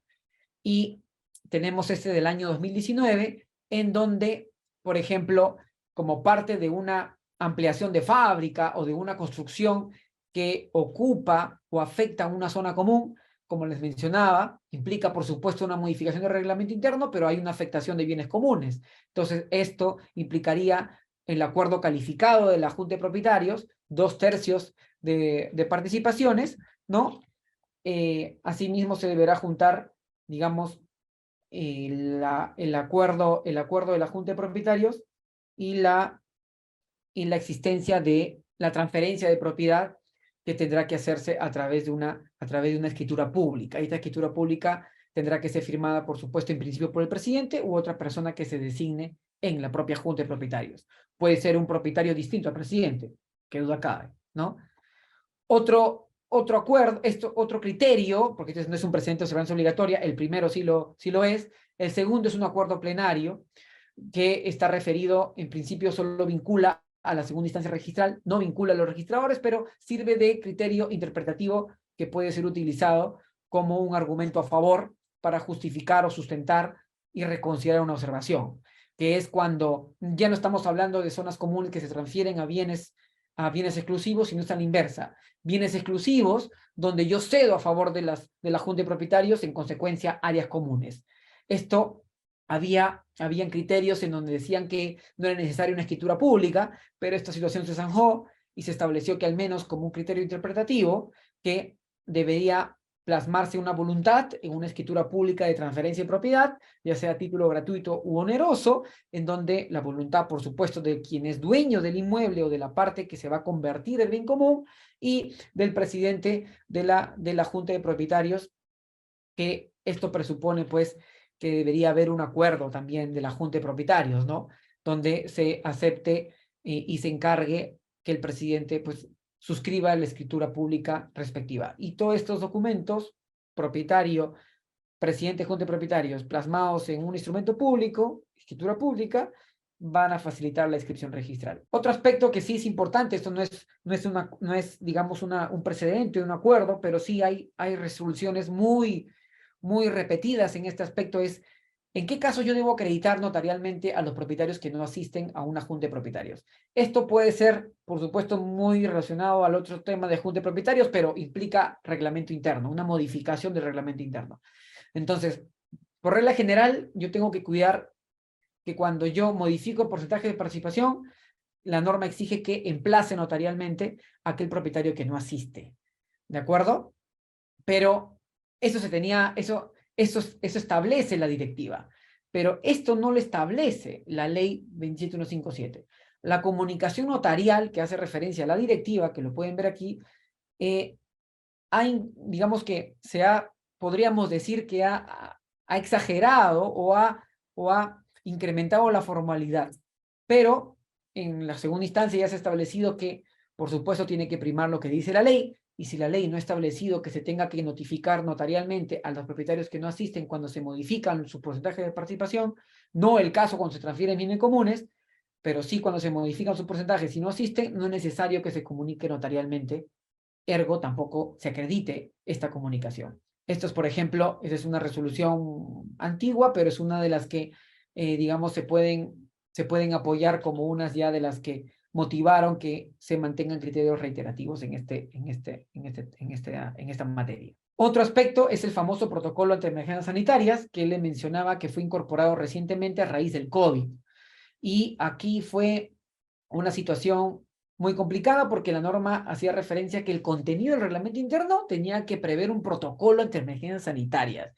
Y tenemos este del año 2019, en donde, por ejemplo, como parte de una ampliación de fábrica o de una construcción que ocupa o afecta una zona común, como les mencionaba, implica por supuesto una modificación del reglamento interno, pero hay una afectación de bienes comunes. Entonces, esto implicaría el acuerdo calificado de la Junta de Propietarios, 2/3 de participaciones, ¿no? Asimismo se deberá juntar, digamos, el acuerdo de la Junta de Propietarios y la existencia de la transferencia de propiedad que tendrá que hacerse a través de una escritura pública. Esta escritura pública tendrá que ser firmada, por supuesto, en principio por el presidente u otra persona que se designe en la propia Junta de Propietarios. Puede ser un propietario distinto al presidente, que duda cabe, ¿no? Otro acuerdo, otro criterio, porque este no es un precedente de observancia obligatoria, el primero sí lo es, el segundo es un acuerdo plenario que está referido, en principio solo vincula a la segunda instancia registral, no vincula a los registradores, pero sirve de criterio interpretativo que puede ser utilizado como un argumento a favor para justificar o sustentar y reconsiderar una observación, que es cuando ya no estamos hablando de zonas comunes que se transfieren a bienes exclusivos, sino es a la inversa. Bienes exclusivos donde yo cedo a favor de la Junta de Propietarios, en consecuencia, áreas comunes. Esto habían criterios en donde decían que no era necesaria una escritura pública, pero esta situación se zanjó y se estableció que al menos como un criterio interpretativo que debería plasmarse una voluntad en una escritura pública de transferencia de propiedad, ya sea a título gratuito u oneroso, en donde la voluntad, por supuesto, de quien es dueño del inmueble o de la parte que se va a convertir en bien común y del presidente de la Junta de Propietarios, que esto presupone, pues, que debería haber un acuerdo también de la Junta de Propietarios, ¿no? Donde se acepte y se encargue que el presidente, pues, suscriba la escritura pública respectiva. Y todos estos documentos, propietario, presidente, Junta de Propietarios, plasmados en un instrumento público, escritura pública, van a facilitar la inscripción registral. Otro aspecto que sí es importante, esto no es digamos, un precedente, un acuerdo, pero sí hay resoluciones muy repetidas en este aspecto, es ¿en qué caso yo debo acreditar notarialmente a los propietarios que no asisten a una junta de propietarios? Esto puede ser, por supuesto, muy relacionado al otro tema de junta de propietarios, pero implica reglamento interno, una modificación del reglamento interno. Entonces, por regla general, yo tengo que cuidar que cuando yo modifico el porcentaje de participación, la norma exige que emplace notarialmente a aquel propietario que no asiste. ¿De acuerdo? Pero eso establece la directiva. Pero esto no lo establece la ley 27157. La comunicación notarial que hace referencia a la directiva, que lo pueden ver aquí, digamos que podríamos decir que ha exagerado o ha incrementado la formalidad. Pero en la segunda instancia ya se ha establecido que, por supuesto, tiene que primar lo que dice la ley, y si la ley no ha establecido que se tenga que notificar notarialmente a los propietarios que no asisten cuando se modifican su porcentaje de participación, no el caso cuando se transfieren bienes comunes, pero sí cuando se modifican sus porcentajes y no asisten, no es necesario que se comunique notarialmente, ergo tampoco se acredite esta comunicación. Esto es, por ejemplo, esa es una resolución antigua, pero es una de las que, digamos, se pueden apoyar como unas ya de las que motivaron que se mantengan criterios reiterativos en esta materia. Otro aspecto es el famoso protocolo ante emergencias sanitarias, que le mencionaba que fue incorporado recientemente a raíz del COVID. Y aquí fue una situación muy complicada porque la norma hacía referencia a que el contenido del reglamento interno tenía que prever un protocolo ante emergencias sanitarias.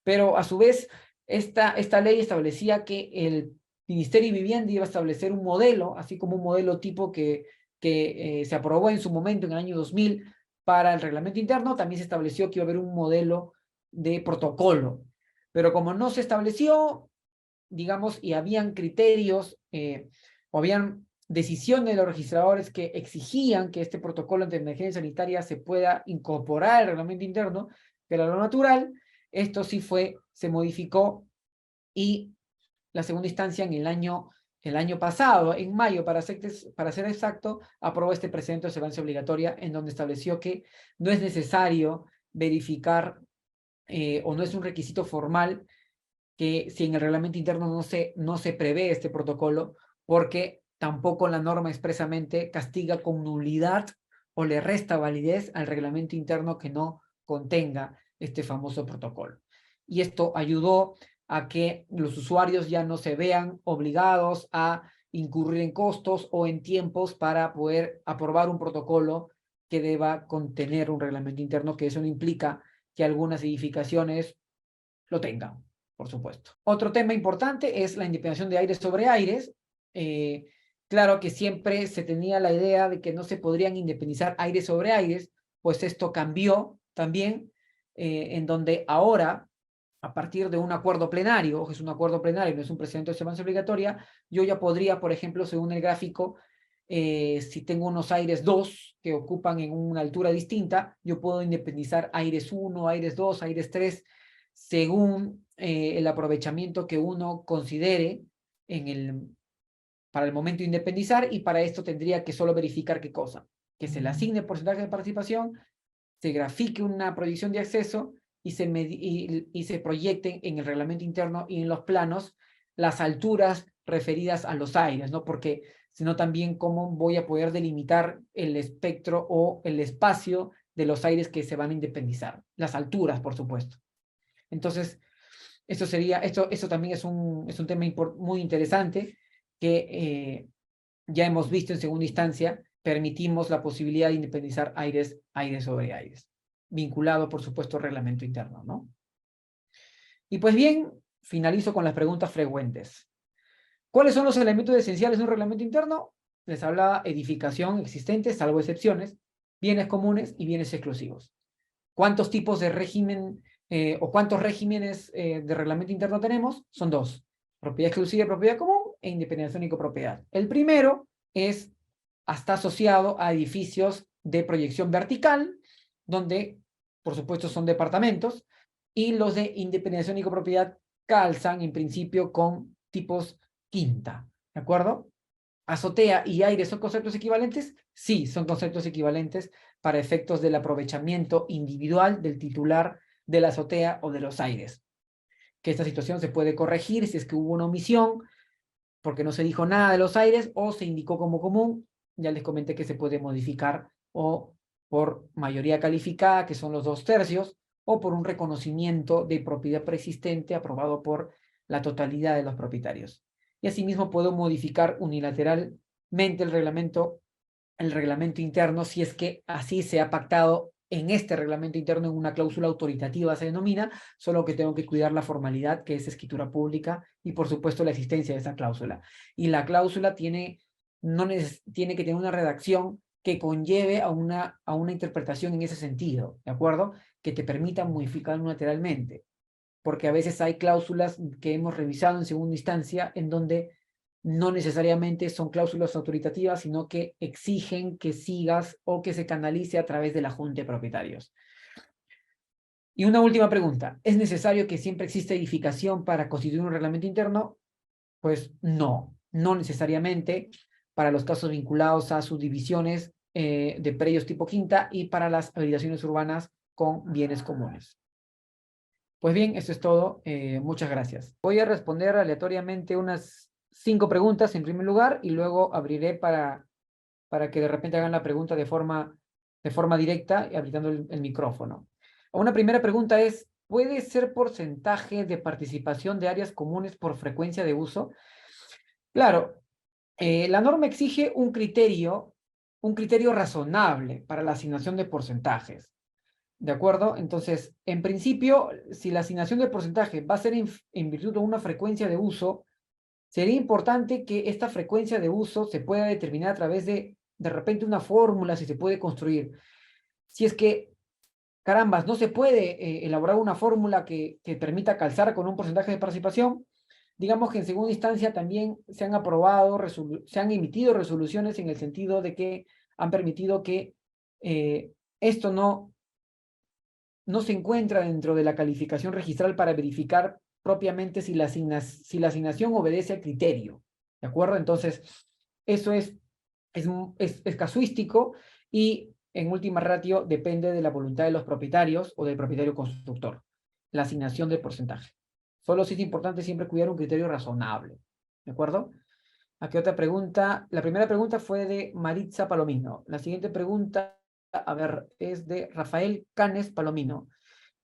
Pero a su vez, esta ley establecía que el Ministerio de Vivienda iba a establecer un modelo, así como un modelo tipo que se aprobó en su momento, en el año 2000, para el reglamento interno, también se estableció que iba a haber un modelo de protocolo. Pero como no se estableció, digamos, y habían criterios o habían decisiones de los registradores que exigían que este protocolo ante emergencia sanitaria se pueda incorporar al reglamento interno, que era lo natural, esto sí se modificó y la segunda instancia en el año pasado, en mayo, para ser exacto, aprobó este precedente de observancia obligatoria en donde estableció que no es necesario verificar o no es un requisito formal que si en el reglamento interno no se prevé este protocolo, porque tampoco la norma expresamente castiga con nulidad o le resta validez al reglamento interno que no contenga este famoso protocolo. Y esto ayudó a que los usuarios ya no se vean obligados a incurrir en costos o en tiempos para poder aprobar un protocolo que deba contener un reglamento interno, que eso no implica que algunas edificaciones lo tengan, por supuesto. Otro tema importante es la independización de aires sobre aires. Claro que siempre se tenía la idea de que no se podrían independizar aires sobre aires, pues esto cambió también, en donde ahora, a partir de un acuerdo plenario, que es un acuerdo plenario, no es un procedimiento de observancia obligatoria, yo ya podría, por ejemplo, según el gráfico, si tengo unos aires 2 que ocupan en una altura distinta, yo puedo independizar aires 1, aires 2, aires 3, según el aprovechamiento que uno considere para el momento de independizar, y para esto tendría que solo verificar qué cosa, que se le asigne porcentaje de participación, se grafique una proyección de acceso y se proyecten en el reglamento interno y en los planos las alturas referidas a los aires, ¿no? Porque sino también cómo voy a poder delimitar el espectro o el espacio de los aires que se van a independizar, las alturas, por supuesto. Entonces, esto también es un tema muy interesante que ya hemos visto en segunda instancia. Permitimos la posibilidad de independizar aires sobre aires, vinculado, por supuesto, al reglamento interno, ¿no? Y pues bien, finalizo con las preguntas frecuentes. ¿Cuáles son los elementos esenciales de un reglamento interno? Les hablaba: edificación existente, salvo excepciones, bienes comunes y bienes exclusivos. ¿Cuántos tipos de régimen o cuántos regímenes de reglamento interno tenemos? Son 2: propiedad exclusiva y propiedad común, e independencia y copropiedad. El primero está asociado a edificios de proyección vertical, donde, por supuesto, son departamentos, y los de independencia y copropiedad calzan, en principio, con tipos quinta, ¿de acuerdo? ¿Azotea y aire son conceptos equivalentes? Sí, son conceptos equivalentes para efectos del aprovechamiento individual del titular de la azotea o de los aires. Que esta situación se puede corregir si es que hubo una omisión, porque no se dijo nada de los aires o se indicó como común. Ya les comenté que se puede modificar o por mayoría calificada, que son los 2/3, o por un reconocimiento de propiedad preexistente aprobado por la totalidad de los propietarios. Y asimismo puedo modificar unilateralmente el reglamento interno, si es que así se ha pactado en este reglamento interno, en una cláusula autoritativa se denomina, solo que tengo que cuidar la formalidad, que es escritura pública, y por supuesto la existencia de esa cláusula. Y la cláusula tiene que tener una redacción que conlleve a una interpretación en ese sentido, ¿de acuerdo? Que te permita modificar unilateralmente, porque a veces hay cláusulas que hemos revisado en segunda instancia en donde no necesariamente son cláusulas autoritativas, sino que exigen que sigas o que se canalice a través de la junta de propietarios. Y una última pregunta: ¿es necesario que siempre exista edificación para constituir un reglamento interno? Pues no necesariamente para los casos vinculados a subdivisiones de predios tipo quinta y para las habilitaciones urbanas con bienes comunes. Pues bien, eso es todo. Muchas gracias. Voy a responder aleatoriamente unas 5 preguntas en primer lugar, y luego abriré para que de repente hagan la pregunta de forma directa, habilitando el micrófono. Una primera pregunta es: ¿puede ser porcentaje de participación de áreas comunes por frecuencia de uso? Claro, la norma exige un criterio razonable para la asignación de porcentajes. ¿De acuerdo? Entonces, en principio, si la asignación de porcentaje va a ser en virtud de una frecuencia de uso, sería importante que esta frecuencia de uso se pueda determinar a través de repente, una fórmula, si se puede construir. Si es que, carambas, no se puede elaborar una fórmula que permita calzar con un porcentaje de participación, digamos que en segunda instancia también se han emitido resoluciones en el sentido de que han permitido que esto no se encuentra dentro de la calificación registral para verificar propiamente si la asignación obedece al criterio, ¿de acuerdo? Entonces, eso es casuístico, y en última ratio depende de la voluntad de los propietarios o del propietario constructor, la asignación del porcentaje. Solo sí es importante siempre cuidar un criterio razonable, ¿de acuerdo? Aquí otra pregunta. La primera pregunta fue de Maritza Palomino. La siguiente pregunta, a ver, es de Rafael Canes Palomino.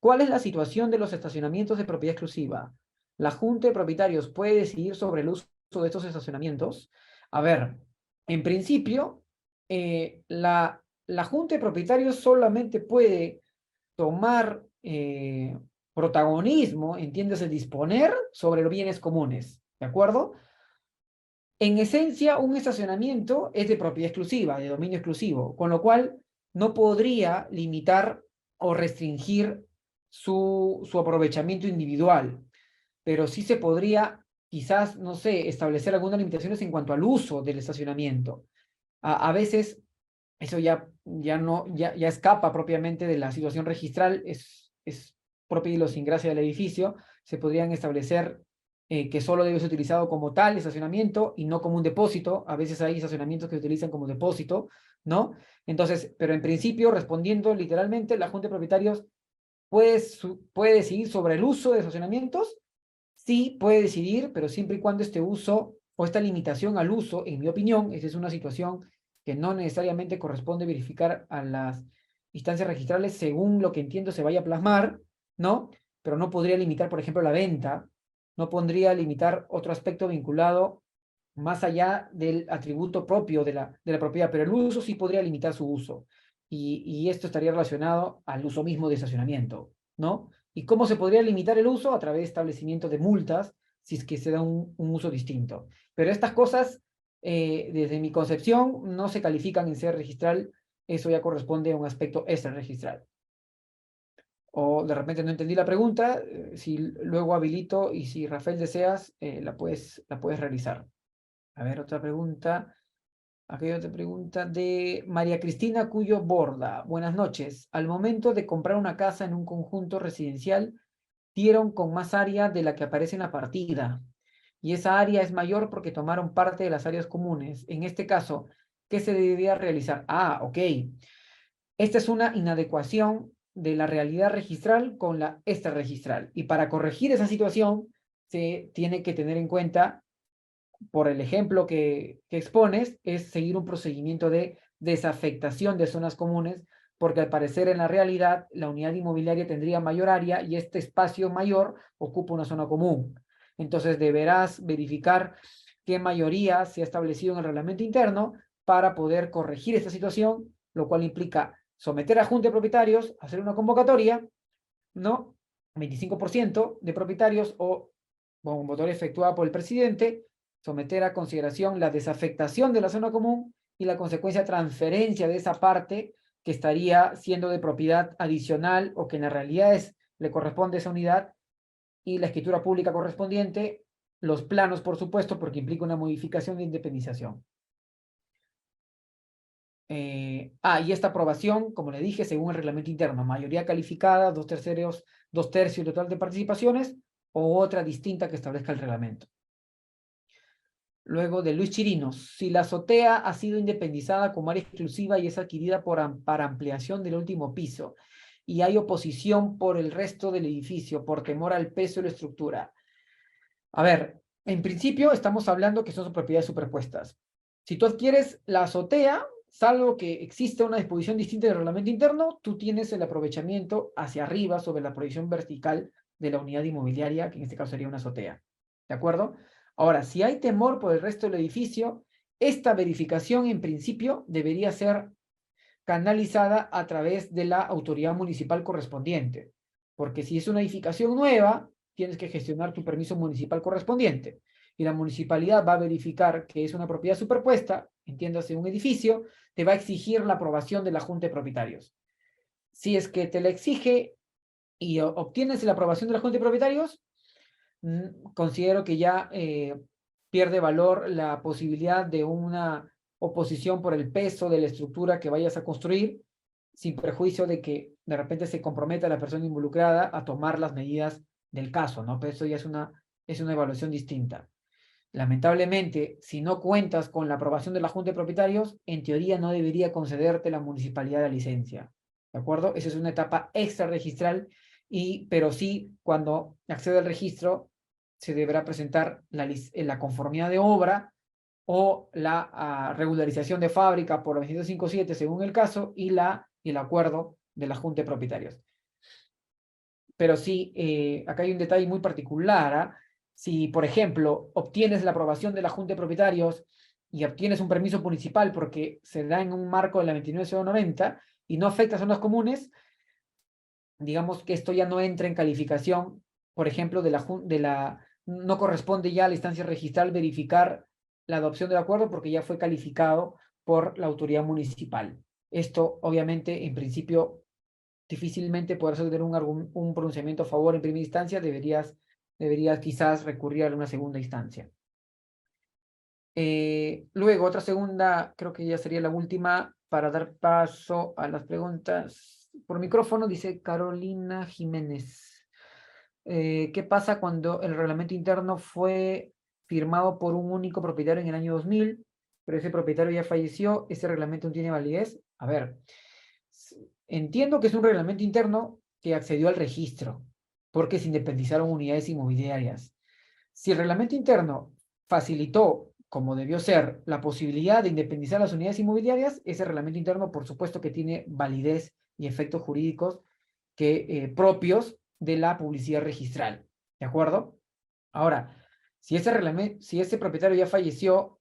¿Cuál es la situación de los estacionamientos de propiedad exclusiva? ¿La Junta de Propietarios puede decidir sobre el uso de estos estacionamientos? A ver, en principio, la Junta de Propietarios solamente puede tomar protagonismo, entiéndase, disponer sobre los bienes comunes, ¿de acuerdo? En esencia, un estacionamiento es de propiedad exclusiva, de dominio exclusivo, con lo cual no podría limitar o restringir su aprovechamiento individual, pero sí se podría, quizás, no sé, establecer algunas limitaciones en cuanto al uso del estacionamiento. A veces eso ya no, ya escapa propiamente de la situación registral, es propia idiosincrasia del edificio. Se podrían establecer que solo debe ser utilizado como tal estacionamiento y no como un depósito. A veces hay estacionamientos que se utilizan como depósito, ¿no? Entonces, pero en principio, respondiendo literalmente, la Junta de Propietarios puede decidir sobre el uso de estacionamientos. Sí, puede decidir, pero siempre y cuando este uso o esta limitación al uso, en mi opinión, esa es una situación que no necesariamente corresponde verificar a las instancias registrales según lo que entiendo se vaya a plasmar, ¿no? Pero no podría limitar, por ejemplo, la venta, no podría limitar otro aspecto vinculado más allá del atributo propio de la propiedad, pero el uso sí podría limitar su uso. Y esto estaría relacionado al uso mismo de estacionamiento, ¿no? ¿Y cómo se podría limitar el uso? A través de establecimiento de multas, si es que se da un uso distinto. Pero estas cosas, desde mi concepción, no se califican en ser registral, eso ya corresponde a un aspecto extrarregistral. O de repente no entendí la pregunta, si luego habilito y si Rafael deseas, la puedes realizar. A ver, otra pregunta. Aquí hay otra pregunta de María Cristina Cuyo Borda. Buenas noches. Al momento de comprar una casa en un conjunto residencial, dieron con más área de la que aparece en la partida. Y esa área es mayor porque tomaron parte de las áreas comunes. En este caso, ¿qué se debería realizar? Ah, ok. Esta es una inadecuación de la realidad registral con la extrarregistral. Y para corregir esa situación, se tiene que tener en cuenta, por el ejemplo que expones, es seguir un procedimiento de desafectación de zonas comunes, porque al parecer en la realidad la unidad inmobiliaria tendría mayor área y este espacio mayor ocupa una zona común. Entonces deberás verificar qué mayoría se ha establecido en el reglamento interno para poder corregir esta situación, lo cual implica someter a junta de propietarios, hacer una convocatoria, ¿no? 25% de propietarios o convocatoria efectuada por el presidente, someter a consideración la desafectación de la zona común y la consecuencia transferencia de esa parte que estaría siendo de propiedad adicional o que en la realidad le corresponde a esa unidad, y la escritura pública correspondiente, los planos, por supuesto, porque implica una modificación de independización. Y esta aprobación, como le dije, según el reglamento interno, mayoría calificada, 2/3 total de participaciones, o otra distinta que establezca el reglamento. Luego de Luis Chirinos, si la azotea ha sido independizada como área exclusiva y es adquirida para ampliación del último piso, y hay oposición por el resto del edificio por temor al peso de la estructura. A ver, en principio estamos hablando que son propiedades superpuestas. Si tú adquieres la azotea, salvo que exista una disposición distinta del reglamento interno, tú tienes el aprovechamiento hacia arriba sobre la proyección vertical de la unidad inmobiliaria, que en este caso sería una azotea. ¿De acuerdo? Ahora, si hay temor por el resto del edificio, esta verificación en principio debería ser canalizada a través de la autoridad municipal correspondiente, porque si es una edificación nueva, tienes que gestionar tu permiso municipal correspondiente, y la municipalidad va a verificar que es una propiedad superpuesta, entiéndase un edificio, te va a exigir la aprobación de la Junta de Propietarios. Si es que te la exige y obtienes la aprobación de la Junta de Propietarios, considero que ya pierde valor la posibilidad de una oposición por el peso de la estructura que vayas a construir, sin perjuicio de que de repente se comprometa la persona involucrada a tomar las medidas del caso, ¿no? Pero eso ya es una evaluación distinta. Lamentablemente, si no cuentas con la aprobación de la Junta de Propietarios, en teoría no debería concederte la municipalidad la licencia, ¿de acuerdo? Esa es una etapa extrarregistral, pero sí, cuando accede al registro, se deberá presentar la conformidad de obra o la regularización de fábrica por la 2257 según el caso, y el acuerdo de la Junta de Propietarios. Pero sí, acá hay un detalle muy particular. Si, por ejemplo, obtienes la aprobación de la Junta de Propietarios y obtienes un permiso municipal porque se da en un marco de la 29090 y no afecta a zonas comunes, digamos que esto ya no entra en calificación, por ejemplo, no corresponde ya a la instancia registral verificar la adopción del acuerdo porque ya fue calificado por la autoridad municipal. Esto, obviamente, en principio, difícilmente podrás obtener un pronunciamiento a favor en primera instancia, deberías quizás recurrir a una segunda instancia. Luego, otra segunda, creo que ya sería la última, para dar paso a las preguntas. Por micrófono, dice Carolina Jiménez. ¿Qué pasa cuando el reglamento interno fue firmado por un único propietario en el año 2000, pero ese propietario ya falleció? ¿Ese reglamento no tiene validez? A ver, entiendo que es un reglamento interno que accedió al registro, porque se independizaron unidades inmobiliarias. Si el reglamento interno facilitó, como debió ser, la posibilidad de independizar las unidades inmobiliarias, ese reglamento interno, por supuesto que tiene validez y efectos jurídicos propios de la publicidad registral. ¿De acuerdo? Ahora, si ese propietario ya falleció,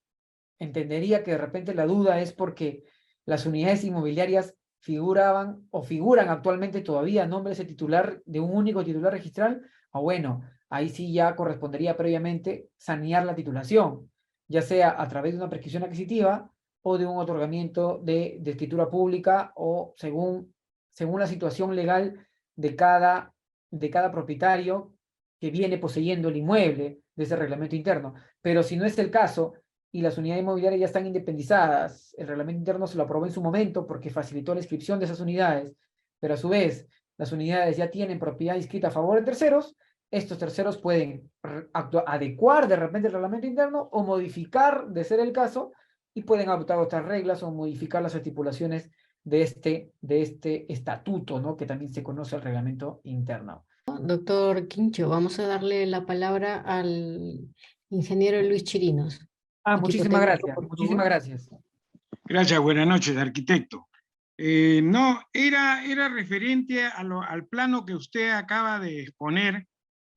entendería que de repente la duda es porque las unidades inmobiliarias figuraban o figuran actualmente todavía a nombre de ese titular, de un único titular registral, o bueno, ahí sí ya correspondería previamente sanear la titulación, ya sea a través de una prescripción adquisitiva o de un otorgamiento de escritura pública o según la situación legal de cada propietario que viene poseyendo el inmueble de ese reglamento interno. Pero si no es el caso y las unidades inmobiliarias ya están independizadas, el reglamento interno se lo aprobó en su momento porque facilitó la inscripción de esas unidades, pero a su vez las unidades ya tienen propiedad inscrita a favor de terceros, estos terceros pueden adecuar de repente el reglamento interno o modificar, de ser el caso, y pueden adoptar otras reglas o modificar las estipulaciones de este estatuto, ¿no? Que también se conoce el reglamento interno. Doctor Quincho, vamos a darle la palabra al ingeniero Luis Chirinos. Equipo Muchísimas técnico, gracias, por muchísimas favor. gracias. Gracias, buenas noches, arquitecto. No, era referente al plano que usted acaba de exponer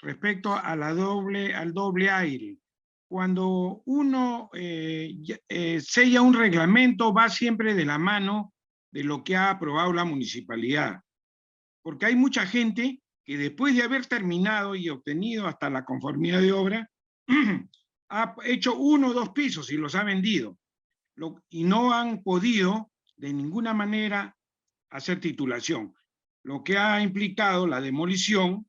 respecto a al doble aire. Cuando uno sella un reglamento, va siempre de la mano de lo que ha aprobado la municipalidad. Porque hay mucha gente que después de haber terminado y obtenido hasta la conformidad de obra, ha hecho 1 o 2 pisos y los ha vendido. Y no han podido de ninguna manera hacer titulación, lo que ha implicado la demolición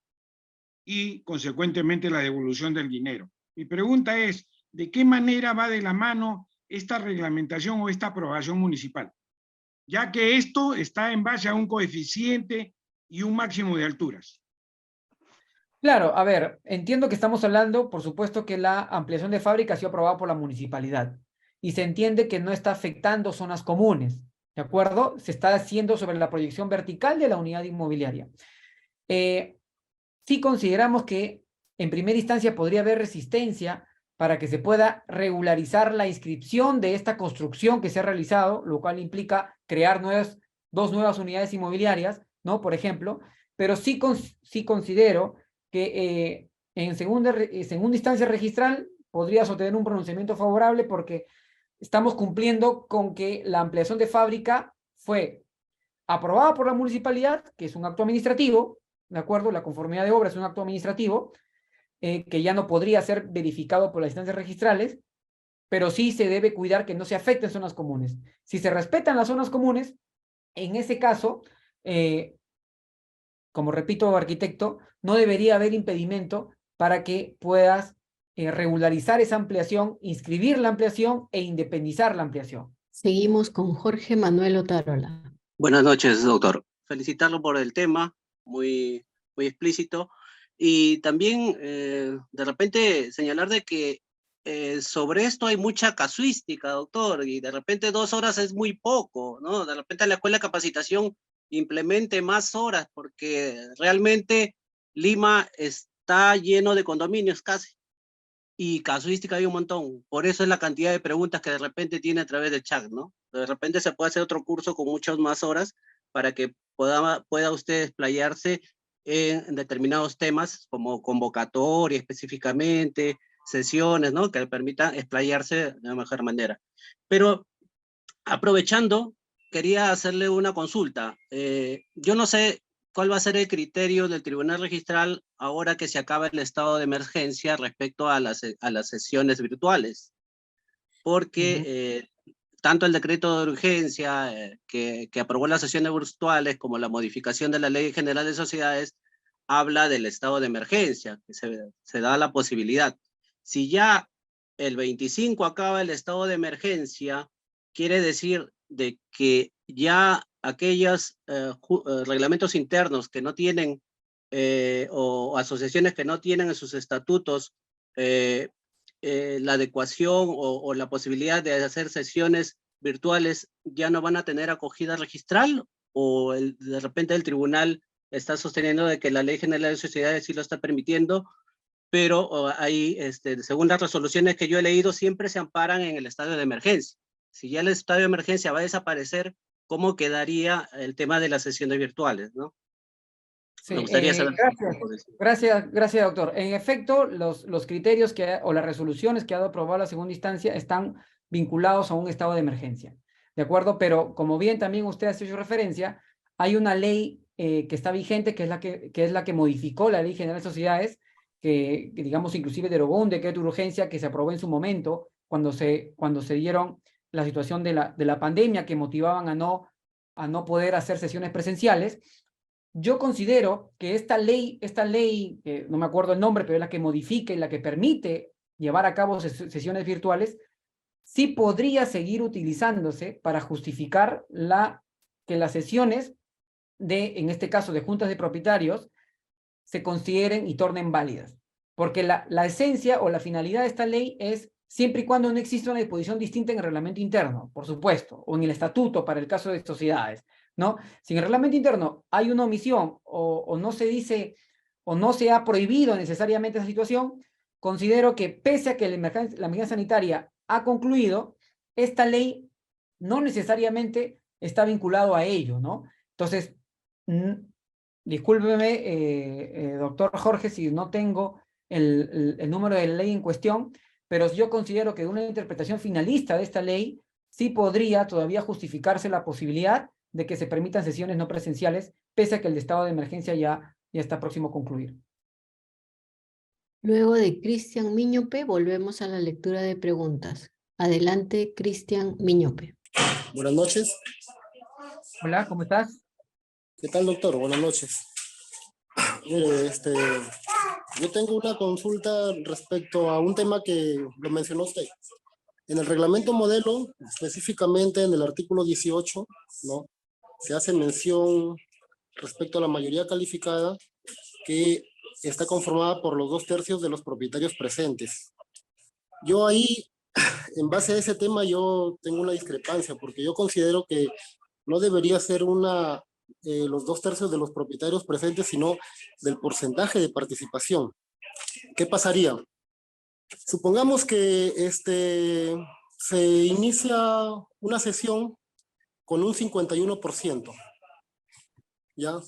y consecuentemente la devolución del dinero. Mi pregunta es, ¿de qué manera va de la mano esta reglamentación o esta aprobación municipal? Ya que esto está en base a un coeficiente y un máximo de alturas. Claro, a ver, entiendo que estamos hablando, por supuesto, que la ampliación de fábrica ha sido aprobada por la municipalidad y se entiende que no está afectando zonas comunes, ¿de acuerdo? Se está haciendo sobre la proyección vertical de la unidad inmobiliaria. Sí consideramos que en primera instancia podría haber resistencia para que se pueda regularizar la inscripción de esta construcción que se ha realizado, lo cual implica crear dos nuevas unidades inmobiliarias, ¿no? Por ejemplo, pero sí considero que en segunda instancia registral podrías obtener un pronunciamiento favorable porque estamos cumpliendo con que la ampliación de fábrica fue aprobada por la municipalidad, que es un acto administrativo, ¿de acuerdo? La conformidad de obra es un acto administrativo que ya no podría ser verificado por las instancias registrales, pero sí se debe cuidar que no se afecten zonas comunes. Si se respetan las zonas comunes, en ese caso, como repito, arquitecto, no debería haber impedimento para que puedas regularizar esa ampliación, inscribir la ampliación e independizar la ampliación. Seguimos con Jorge Manuel Otárola. Buenas noches, doctor. Felicitarlo por el tema, muy, muy explícito. Y también, de repente, señalar de que sobre esto hay mucha casuística, doctor, y de repente 2 horas es muy poco, ¿no? De repente la escuela de capacitación implemente más horas, porque realmente Lima está lleno de condominios casi, y casuística hay un montón. Por eso es la cantidad de preguntas que de repente tiene a través del chat, ¿no? De repente se puede hacer otro curso con muchas más horas para que pueda usted explayarse en determinados temas como convocatoria específicamente, sesiones, ¿no? Que le permitan explayarse de la mejor manera. Pero aprovechando, quería hacerle una consulta. Yo no sé cuál va a ser el criterio del Tribunal Registral ahora que se acaba el estado de emergencia respecto a las sesiones virtuales, porque tanto el decreto de urgencia que aprobó las sesiones virtuales como la modificación de la Ley General de Sociedades habla del estado de emergencia, que se da la posibilidad. Si ya el 25 acaba el estado de emergencia, quiere decir de que ya aquellos reglamentos internos que no tienen o asociaciones que no tienen en sus estatutos la adecuación o la posibilidad de hacer sesiones virtuales ya no van a tener acogida registral, o de repente el tribunal está sosteniendo de que la Ley General de Sociedades sí lo está permitiendo, pero ahí, según las resoluciones que yo he leído, siempre se amparan en el estado de emergencia. Si ya el estado de emergencia va a desaparecer, ¿cómo quedaría el tema de las sesiones virtuales, ¿no? Sí, Me gustaría saber. gracias, doctor. En efecto, los criterios o las resoluciones que ha aprobado la segunda instancia están vinculados a un estado de emergencia, ¿de acuerdo? Pero como bien también usted ha hecho referencia, hay una ley que está vigente, que es la que modificó la Ley General de Sociedades, que digamos inclusive derogó un decreto de urgencia que se aprobó en su momento cuando se dieron la situación de la pandemia, que motivaban a no poder hacer sesiones presenciales. Yo considero que esta ley, que no me acuerdo el nombre, pero es la que modifica y la que permite llevar a cabo sesiones virtuales, sí podría seguir utilizándose para justificar que las sesiones en este caso, de juntas de propietarios, se consideren y tornen válidas. Porque la esencia o la finalidad de esta ley es siempre y cuando no exista una disposición distinta en el reglamento interno, por supuesto, o en el estatuto para el caso de sociedades, ¿no? Si en el reglamento interno hay una omisión o no se dice o no se ha prohibido necesariamente esa situación, considero que pese a que la emergencia sanitaria ha concluido, esta ley no necesariamente está vinculado a ello, ¿no? Entonces, discúlpeme, doctor Jorge, si no tengo el número de ley en cuestión, pero yo considero que una interpretación finalista de esta ley sí podría todavía justificarse la posibilidad de que se permitan sesiones no presenciales, pese a que el estado de emergencia ya está próximo a concluir. Luego de Cristian Miñope, volvemos a la lectura de preguntas. Adelante, Cristian Miñope. Buenas noches. Hola, ¿cómo estás? ¿Qué tal, doctor? Buenas noches. Mire, yo tengo una consulta respecto a un tema que lo mencionó usted. En el reglamento modelo, específicamente en el artículo 18, ¿no?, se hace mención respecto a la mayoría calificada que está conformada por los 2/3 de los propietarios presentes. Yo ahí, en base a ese tema, yo tengo una discrepancia, porque yo considero que no debería ser los 2/3 de los propietarios presentes, sino del porcentaje de participación. ¿Qué pasaría? Supongamos que se inicia una sesión con un 51%, ¿ya?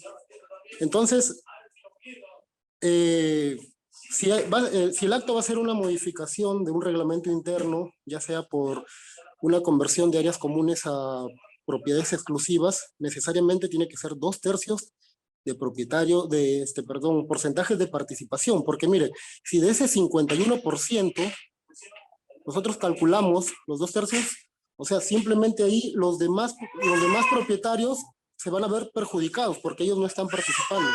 Entonces, si el acto va a ser una modificación de un reglamento interno, ya sea por una conversión de áreas comunes a propiedades exclusivas, necesariamente tiene que ser 2/3 de propietario, porcentajes de participación, porque mire, si de ese 51% nosotros calculamos los 2/3, o sea, simplemente ahí los demás propietarios se van a ver perjudicados porque ellos no están participando,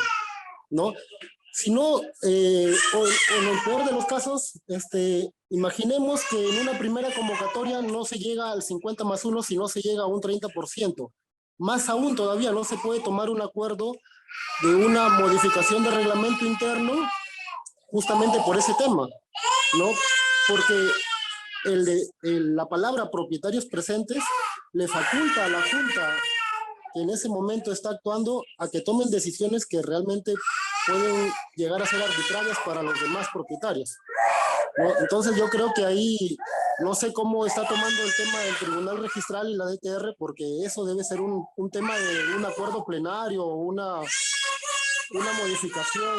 ¿no? Si no, en el peor de los casos, imaginemos que en una primera convocatoria no se llega al 50+1, sino se llega a un 30%. Más aún todavía no se puede tomar un acuerdo de una modificación de reglamento interno justamente por ese tema, ¿no? Porque la palabra propietarios presentes le faculta a la Junta, que en ese momento está actuando, a que tomen decisiones que realmente pueden llegar a ser arbitrarias para los demás propietarios, ¿no? Entonces yo creo que ahí no sé cómo está tomando el tema del Tribunal Registral y la DTR, porque eso debe ser un tema de un acuerdo plenario o una modificación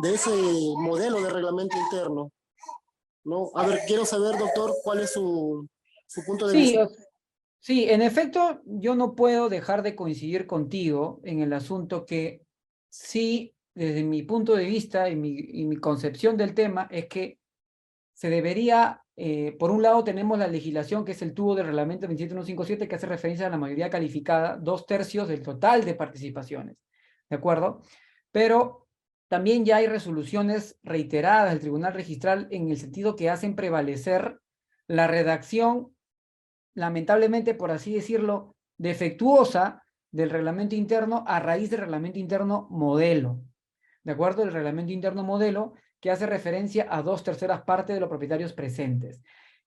de ese modelo de reglamento interno. ¿no? A ver, quiero saber, doctor, cuál es su punto de Sí, vista. sí, en efecto, yo no puedo dejar de coincidir contigo en el asunto que sí, desde mi punto de vista y mi concepción del tema, es que se debería, por un lado tenemos la legislación que es el tubo del reglamento 27157 que hace referencia a la mayoría calificada, 2/3 del total de participaciones, ¿de acuerdo? Pero también ya hay resoluciones reiteradas del Tribunal Registral en el sentido que hacen prevalecer la redacción, lamentablemente, por así decirlo, defectuosa del reglamento interno a raíz del reglamento interno modelo. ¿De acuerdo? El reglamento interno modelo que hace referencia a 2/3 partes de los propietarios presentes.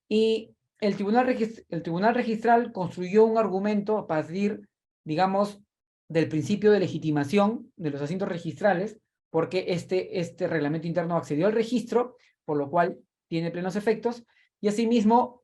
Y el Tribunal Registral construyó un argumento a partir, digamos, del principio de legitimación de los asientos registrales, porque este reglamento interno accedió al registro, por lo cual tiene plenos efectos, y asimismo,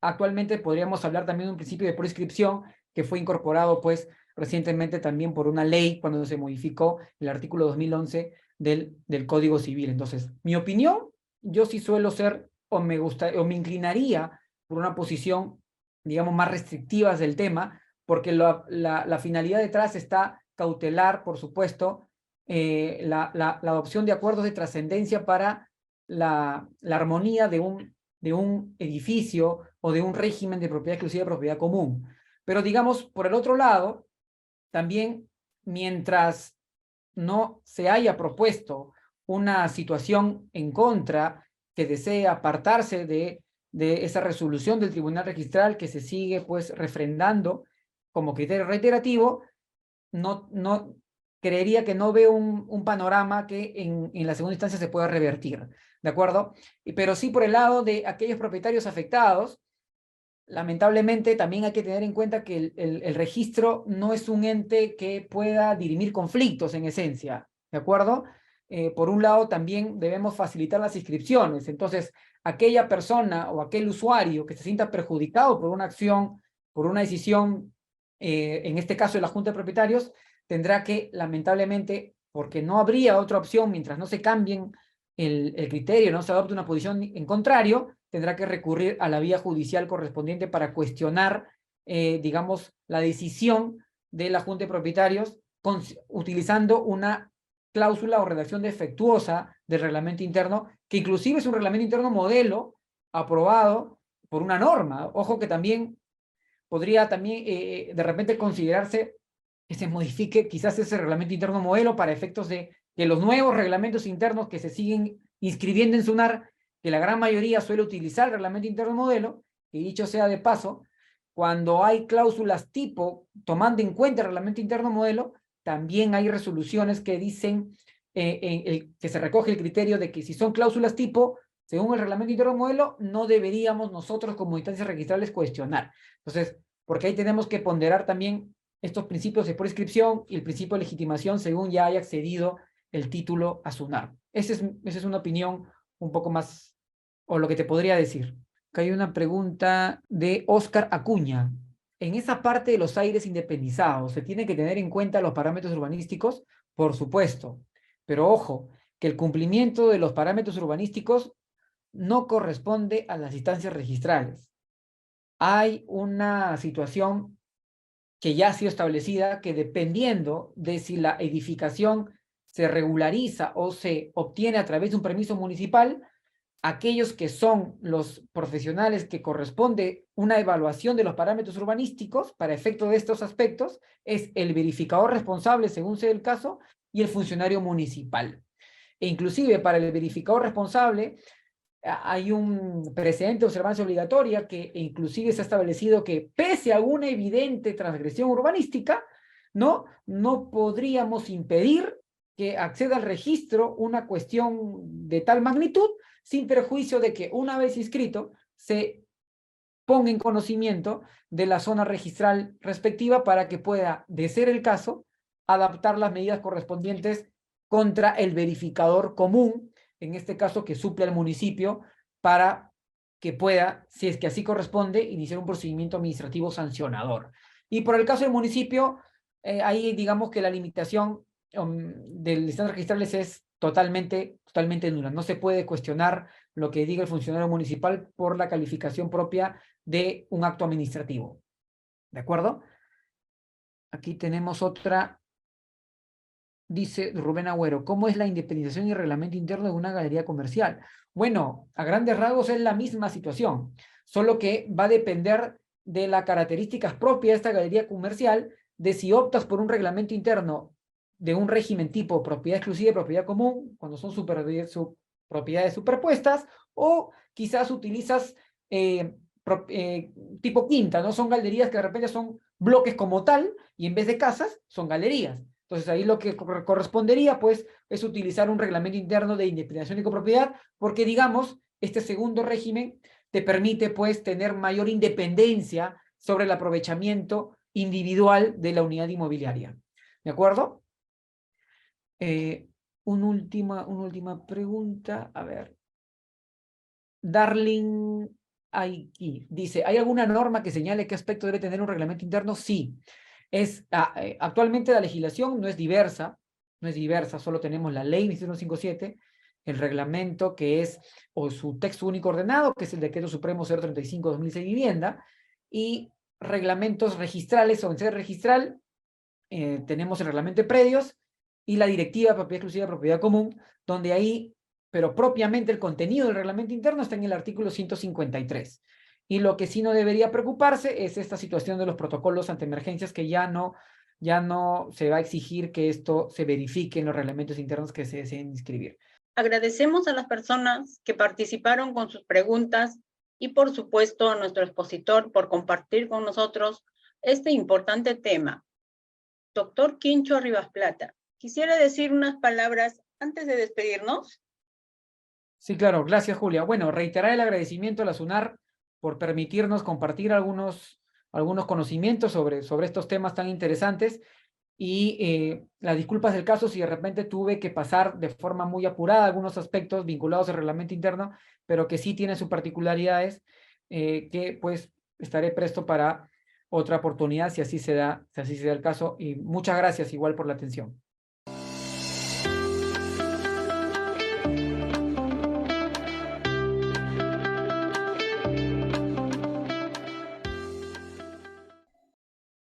actualmente podríamos hablar también de un principio de prescripción que fue incorporado, pues, recientemente también por una ley cuando se modificó el artículo 2011 del Código Civil. Entonces, mi opinión, yo sí suelo ser, o me inclinaría por una posición, digamos, más restrictiva del tema, porque la finalidad detrás está cautelar, por supuesto, la adopción de acuerdos de trascendencia para la armonía de un edificio o de un régimen de propiedad exclusiva de propiedad común. Pero digamos, por el otro lado, también mientras no se haya propuesto una situación en contra que desee apartarse de esa resolución del Tribunal Registral que se sigue pues refrendando como criterio reiterativo, no creería que no veo un panorama que en la segunda instancia se pueda revertir, ¿de acuerdo? Pero sí por el lado de aquellos propietarios afectados, lamentablemente también hay que tener en cuenta que el registro no es un ente que pueda dirimir conflictos en esencia, ¿de acuerdo? Por un lado también debemos facilitar las inscripciones, entonces aquella persona o aquel usuario que se sienta perjudicado por una acción, por una decisión, en este caso de la Junta de Propietarios, tendrá que lamentablemente, porque no habría otra opción mientras no se cambien el criterio, no se adopte una posición en contrario, tendrá que recurrir a la vía judicial correspondiente para cuestionar, digamos, la decisión de la Junta de Propietarios utilizando una cláusula o redacción defectuosa del reglamento interno, que inclusive es un reglamento interno modelo aprobado por una norma. Ojo que también podría también de repente considerarse que se modifique quizás ese reglamento interno modelo para efectos de que los nuevos reglamentos internos que se siguen inscribiendo en SUNAR, que la gran mayoría suele utilizar el reglamento interno modelo, y dicho sea de paso, cuando hay cláusulas tipo, tomando en cuenta el reglamento interno modelo, también hay resoluciones que dicen que se recoge el criterio de que si son cláusulas tipo, según el reglamento interno modelo, no deberíamos nosotros como instancias registrales cuestionar. Entonces, porque ahí tenemos que ponderar también estos principios de prescripción y el principio de legitimación según ya haya accedido el título a SUNAR. Esa es una opinión un poco más, o lo que te podría decir. Acá hay una pregunta de Oscar Acuña. En esa parte de los aires independizados, ¿se tiene que tener en cuenta los parámetros urbanísticos? Por supuesto, pero ojo, que el cumplimiento de los parámetros urbanísticos no corresponde a las instancias registrales. Hay una situación que ya ha sido establecida que dependiendo de si la edificación se regulariza o se obtiene a través de un permiso municipal, aquellos que son los profesionales que corresponde una evaluación de los parámetros urbanísticos para efecto de estos aspectos es el verificador responsable según sea el caso y el funcionario municipal. E inclusive para el verificador responsable hay un precedente de observancia obligatoria que inclusive se ha establecido que pese a una evidente transgresión urbanística, no podríamos impedir que acceda al registro una cuestión de tal magnitud sin perjuicio de que una vez inscrito se ponga en conocimiento de la zona registral respectiva para que pueda, de ser el caso, adaptar las medidas correspondientes contra el verificador común, en este caso que suple al municipio, para que pueda, si es que así corresponde, iniciar un procedimiento administrativo sancionador. Y por el caso del municipio, ahí digamos que la limitación de licencias registrales es totalmente nula. No se puede cuestionar lo que diga el funcionario municipal por la calificación propia de un acto administrativo. ¿De acuerdo? Aquí tenemos otra. Dice Rubén Agüero, ¿cómo es la independización y reglamento interno de una galería comercial? Bueno, a grandes rasgos es la misma situación, solo que va a depender de las características propias de esta galería comercial, de si optas por un reglamento interno de un régimen tipo propiedad exclusiva y propiedad común, cuando son propiedades superpuestas, o quizás utilizas tipo quinta, ¿no? Son galerías que de repente son bloques como tal, y en vez de casas, son galerías. Entonces ahí lo que correspondería pues es utilizar un reglamento interno de independización y copropiedad, porque digamos, este segundo régimen te permite pues tener mayor independencia sobre el aprovechamiento individual de la unidad inmobiliaria. ¿De acuerdo? Una última pregunta, a ver. Darling Aiki dice, ¿hay alguna norma que señale qué aspecto debe tener un reglamento interno? Sí. Actualmente la legislación no es diversa, solo tenemos la ley 2157, el reglamento que es, o su texto único ordenado, que es el Decreto Supremo 035/2006 Vivienda, y reglamentos registrales o en sede registral, tenemos el reglamento de predios y la directiva de propiedad exclusiva de propiedad común, donde ahí, pero propiamente el contenido del reglamento interno está en el artículo 153. Y lo que sí no debería preocuparse es esta situación de los protocolos ante emergencias, que ya no se va a exigir que esto se verifique en los reglamentos internos que se deseen inscribir. Agradecemos a las personas que participaron con sus preguntas y por supuesto a nuestro expositor por compartir con nosotros este importante tema. Doctor Quincho Rivas Plata, ¿quisiera decir unas palabras antes de despedirnos? Sí, claro, gracias Julia. Bueno, reiterar el agradecimiento a la SUNAR por permitirnos compartir algunos conocimientos sobre estos temas tan interesantes, y las disculpas del caso si de repente tuve que pasar de forma muy apurada algunos aspectos vinculados al reglamento interno, pero que sí tienen sus particularidades, que pues estaré presto para otra oportunidad si así se da el caso, y muchas gracias igual por la atención.